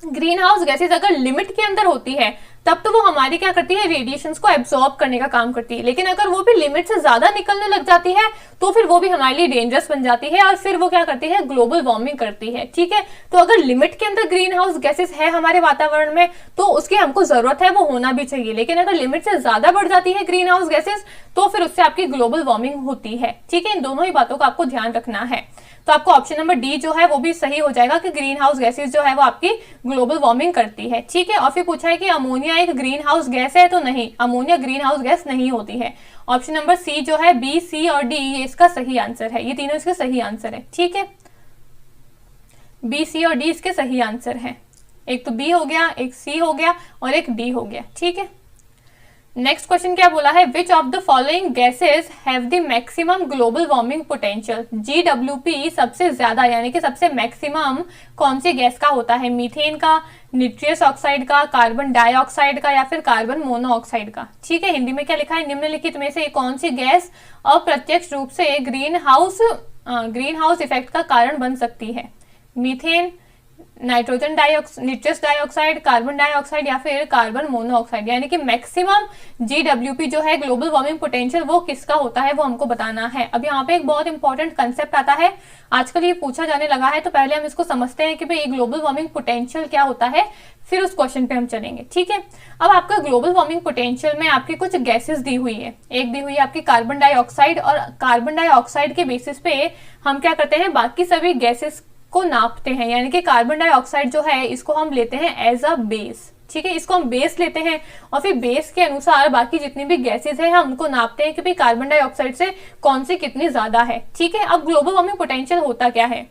ग्रीन हाउस गैसेज अगर लिमिट के अंदर होती है तब तो वो हमारी क्या करती है, रेडिएशंस को एब्जॉर्ब करने का काम करती है। लेकिन अगर वो भी लिमिट से ज्यादा निकलने लग जाती है तो फिर वो भी हमारे लिए डेंजरस बन जाती है और फिर वो क्या करती है, ग्लोबल वार्मिंग करती है। ठीक है, तो अगर लिमिट के अंदर ग्रीन हाउस गैसेज है हमारे वातावरण में तो उसकी हमको जरूरत है, वो होना भी चाहिए। लेकिन अगर लिमिट से ज्यादा बढ़ जाती है ग्रीन हाउस गैसेज तो फिर उससे आपकी ग्लोबल वार्मिंग होती है। ठीक है, इन दोनों ही बातों का आपको ध्यान रखना है। तो आपको ऑप्शन नंबर डी जो है वो भी सही हो जाएगा कि ग्रीन हाउस गैसेज जो है वो आपकी ग्लोबल वार्मिंग करती है। ठीक है, और फिर पूछा है कि अमोनिया एक ग्रीन हाउस गैस है, तो नहीं, अमोनिया ग्रीन हाउस गैस नहीं होती है। ऑप्शन नंबर सी जो है, बी, सी और डी, ये इसका सही आंसर है। ये तीनों इसके सही आंसर है। ठीक है, बी, सी और डी इसके सही आंसर है। एक तो बी हो गया, एक सी हो गया और एक डी हो गया। ठीक है, नेक्स्ट क्वेश्चन क्या बोला है, which of the following gases have the maximum global warming potential. GWP सबसे ज्यादा यानी कि सबसे मैक्सिमम कौन सी गैस का होता है, मीथेन का, निट्रियस ऑक्साइड का, कार्बन डाइऑक्साइड का या फिर कार्बन मोनोऑक्साइड का। ठीक है, हिंदी में क्या लिखा है, निम्नलिखित में से कौन सी गैस अप्रत्यक्ष रूप से ग्रीन हाउस इफेक्ट का कारण बन सकती है, methane, nitrogen dioxide, nitrous dioxide, carbon dioxide या फिर कार्बन मोनोऑक्साइड। यानी कि मैक्सिमम GWP जो है ग्लोबल वार्मिंग पोटेंशियल वो किसका होता है वो हमको बताना है। अब यहाँ पे एक बहुत इंपॉर्टेंट कंसेप्ट आता है, आजकल ये पूछा जाने लगा है, तो पहले हम इसको समझते हैं कि भाई ग्लोबल वार्मिंग पोटेंशियल क्या होता है, फिर उस क्वेश्चन पे हम चलेंगे। ठीक है, अब आपका ग्लोबल वार्मिंग पोटेंशियल में आपकी कुछ गैसेस दी हुई है। एक दी हुई है आपकी कार्बन डाइऑक्साइड, और कार्बन डाइऑक्साइड के बेसिस पे हम क्या करते हैं, बाकी सभी गैसेस को नापते हैं। यानी कि कार्बन डाइऑक्साइड जो है इसको हम लेते हैं एज अ बेस। ठीक है, इसको हम बेस लेते हैं और फिर बेस के अनुसार बाकी जितनी भी गैसेस हैं हम उनको नापते हैं कि भाई कार्बन डाइऑक्साइड से कौन सी कितनी ज्यादा है। ठीक है, अब ग्लोबल वार्मिंग पोटेंशियल होता क्या है,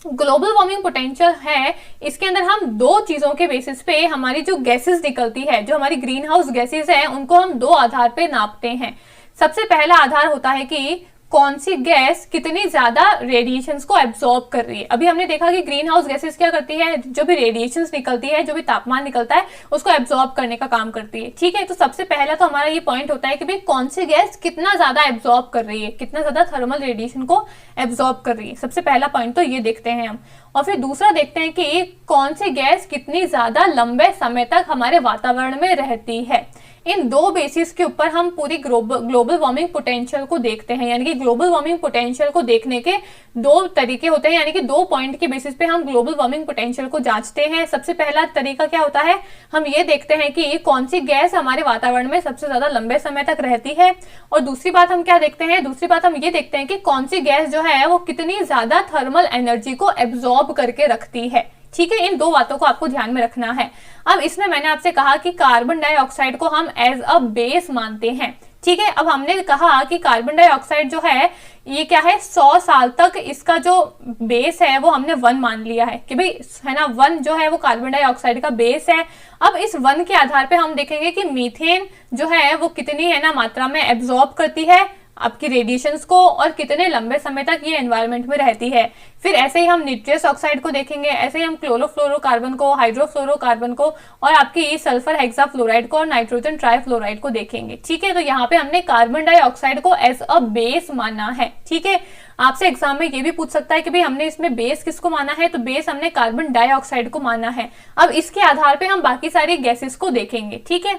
ग्लोबल वार्मिंग पोटेंशियल है, इसके अंदर हम दो चीजों के बेसिस पे हमारी जो गैसेस निकलती है, जो हमारी ग्रीन हाउस गैसेस है, उनको हम दो आधार पे नापते हैं। सबसे पहला आधार होता है कि कौन सी गैस कितनी ज्यादा रेडिएशंस को एब्जॉर्ब कर रही है। अभी हमने देखा कि ग्रीन हाउस गैसेस क्या करती है, जो भी रेडिएशंस निकलती है, जो भी तापमान निकलता है उसको एब्जॉर्ब करने का काम करती है। ठीक है, तो सबसे पहला तो हमारा ये पॉइंट होता है कि भाई कौन सी गैस कितना ज्यादा एब्जॉर्ब कर रही है, कितना ज्यादा थर्मल रेडिएशन को एब्जॉर्ब कर रही है। सबसे पहला पॉइंट तो ये देखते हैं हम। और फिर दूसरा देखते हैं कि कौन सी गैस कितनी ज्यादा लंबे समय तक हमारे वातावरण में रहती है। इन दो बेसिस के ऊपर हम पूरी ग्लोबल वार्मिंग पोटेंशियल को देखते हैं। यानी कि ग्लोबल वार्मिंग पोटेंशियल को देखने के दो तरीके होते हैं, यानी कि दो पॉइंट के बेसिस पे हम ग्लोबल वार्मिंग पोटेंशियल को जांचते हैं। सबसे पहला तरीका क्या होता है, हम ये देखते हैं कि कौन सी गैस हमारे वातावरण में सबसे ज्यादा लंबे समय तक रहती है। और दूसरी बात हम क्या देखते हैं, दूसरी बात हम ये देखते हैं कि कौन सी गैस जो है वो कितनी ज्यादा थर्मल एनर्जी को एब्जॉर्ब करके रखती है। ठीक है, इन दो बातों को आपको ध्यान में रखना है। अब इसमें मैंने आपसे कहा कि कार्बन डाइऑक्साइड को हम एज अ बेस मानते हैं। ठीक है, अब हमने कहा कि कार्बन डाइऑक्साइड जो है ये क्या है, 100 साल तक इसका जो बेस है वो हमने 1 मान लिया है कि भाई है ना, 1 जो है वो कार्बन डाइऑक्साइड का बेस है। अब इस 1 के आधार पे हम देखेंगे कि मीथेन जो है वो कितनी है ना मात्रा में एब्जॉर्ब करती है आपकी रेडिएशंस को और कितने लंबे समय तक ये एनवायरनमेंट में रहती है। फिर ऐसे ही हम निट्रियस ऑक्साइड को देखेंगे, ऐसे ही हम क्लोरोफ्लोरोकार्बन को, हाइड्रोफ्लोरोकार्बन को और आपकी सल्फर हेक्साफ्लोराइड को और नाइट्रोजन ट्राइफ्लोराइड को देखेंगे। ठीक है, तो यहाँ पे हमने कार्बन डाइऑक्साइड को एज अ बेस माना है। ठीक है, आपसे एग्जाम में ये भी पूछ सकता है कि भाई हमने इसमें बेस किसको माना है, तो बेस हमने कार्बन डाइऑक्साइड को माना है। अब इसके आधार पे हम बाकी सारी गैसेस को देखेंगे। ठीक है,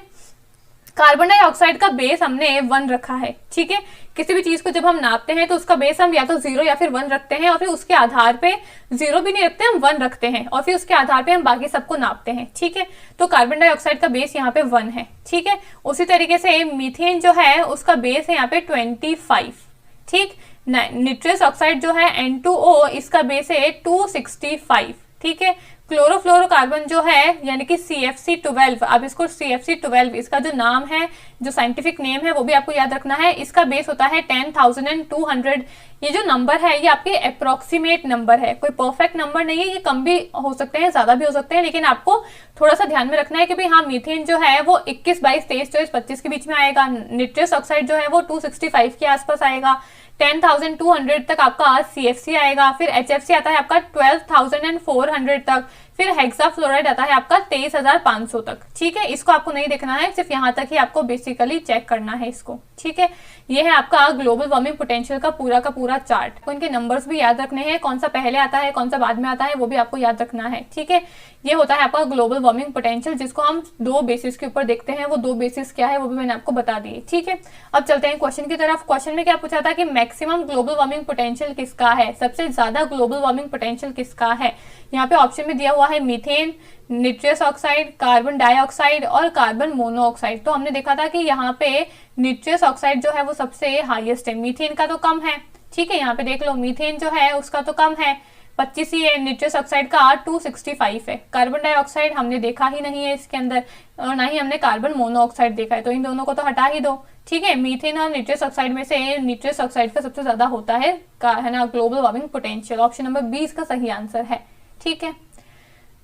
कार्बन डाइऑक्साइड का बेस हमने 1 रखा है। ठीक है, किसी भी चीज को जब हम नापते हैं तो उसका बेस हम या तो 0 या फिर 1 रखते हैं और फिर उसके आधार पे 0 भी नहीं रखते, हम 1 रखते हैं और फिर उसके आधार पे हम बाकी सबको नापते हैं। ठीक है, तो कार्बन डाइऑक्साइड का बेस यहाँ पे 1 है। ठीक है, उसी तरीके से मीथेन जो है उसका बेस है यहाँ पे 25। ठीक, निट्रियस ऑक्साइड जो है N2O इसका बेस है 265। ठीक है, क्लोरोफ्लोरोकार्बन जो है यानी कि CFC12, अब इसको CFC12 इसका जो नाम है, जो साइंटिफिक नेम है वो भी आपको याद रखना है। इसका बेस होता है 10,200। ये जो नंबर है ये आपके अप्रोक्सीमेट नंबर है, कोई परफेक्ट नंबर नहीं है, ये कम भी हो सकते हैं ज्यादा भी हो सकते हैं, लेकिन आपको थोड़ा सा ध्यान में रखना है कि भाई हाँ मीथेन जो है वो 21, 22, 23, 24, 25 के बीच में आएगा। निट्रियस ऑक्साइड जो है वो 265 के आसपास आएगा। 10,200 तक आपका CFC आएगा। फिर HFC आता है आपका 12,400 तक। फिर हेक्साफ्लोराइड आता है आपका 23,500 तक। ठीक है, इसको आपको नहीं देखना है, सिर्फ यहाँ तक ही आपको बेसिकली चेक करना है इसको। ठीक है, ये है आपका ग्लोबल वार्मिंग पोटेंशियल का पूरा चार्ट। तो इनके नंबर्स भी याद रखने हैं, कौन सा पहले आता है कौन सा बाद में आता है वो भी आपको याद रखना है। ठीक है, ये होता है आपका ग्लोबल वार्मिंग पोटेंशियल, जिसको हम 2 बेसिस के ऊपर देखते हैं। वो 2 बेसिस क्या है वो भी मैंने आपको बता दिए। ठीक है, अब चलते हैं क्वेश्चन की तरफ। क्वेश्चन में क्या पूछा था कि मैक्सिमम ग्लोबल वार्मिंग पोटेंशियल किसका है, सबसे ज्यादा ग्लोबल वार्मिंग पोटेंशियल किसका है। यहाँ पे ऑप्शन में दिया हुआ है methane, nitrous oxide, carbon dioxide और कार्बन मोनोऑक्साइड। तो हमने देखा था कि यहाँ पे निट्रस ऑक्साइड जो है वो सबसे हाईएस्ट है, मीथेन का तो कम है। ठीक है, यहाँ पे देख लो मीथेन जो है उसका तो कम है, 25 ही है। निट्रस ऑक्साइड का 265 है। कार्बन डाइऑक्साइड हमने देखा ही नहीं है इसके अंदर, और ना ही हमने कार्बन मोनोऑक्साइड देखा है, तो इन दोनों को तो हटा ही दो। ठीक है, मीथेन और निट्रस ऑक्साइड में से निट्रस ऑक्साइड का सबसे ज्यादा होता है ना global warming potential. Option number 20 का सही आंसर है। ठीक है,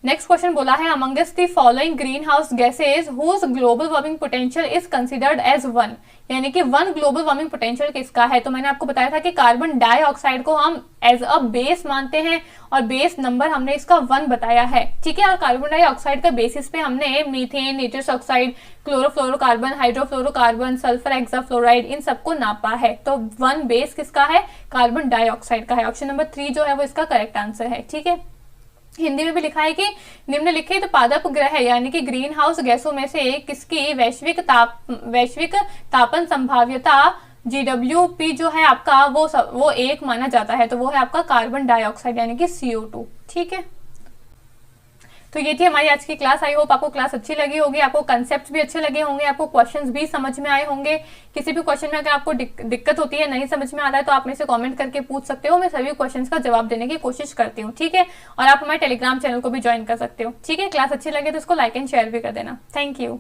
नेक्स्ट क्वेश्चन बोला है amongst the following green house gases whose global warming potential is considered as 1, यानी कि 1 ग्लोबल वार्मिंग पोटेंशियल किसका है। तो मैंने आपको बताया था कि कार्बन डाइऑक्साइड को हम एज अ बेस मानते हैं और बेस नंबर हमने इसका 1 बताया है। ठीक है, और कार्बन डाइऑक्साइड का बेसिस पे हमने methane, nitrous oxide, chlorofluorocarbon, hydrofluorocarbon, sulphur hexafluoride इन सबको नापा है। तो 1 बेस किसका है, कार्बन डाइऑक्साइड का है। ऑप्शन नंबर 3 जो है वो इसका करेक्ट आंसर है। ठीक है, हिंदी में भी लिखा है कि निम्नलिखित पादप ग्रह यानी कि ग्रीन हाउस गैसों में से किसकी वैश्विक तापन संभाव्यता GWP जो है आपका वो 1 माना जाता है। तो वो है आपका कार्बन डाइऑक्साइड यानी कि CO2। ठीक है, तो ये थी हमारी आज की क्लास। आई होप आपको क्लास अच्छी लगी होगी, आपको कंसेप्ट भी अच्छे लगे होंगे, आपको क्वेश्चंस भी समझ में आए होंगे। किसी भी क्वेश्चन में अगर आपको दिक्कत होती है, नहीं समझ में आ रहा है, तो आप मेरे से कमेंट करके पूछ सकते हो। मैं सभी क्वेश्चंस का जवाब देने की कोशिश करती हूँ। ठीक है, और आप हमारे टेलीग्राम चैनल को भी ज्वाइन कर सकते हो। ठीक है, क्लास अच्छी लगे तो इसको लाइक एंड शेयर भी कर देना। Thank you.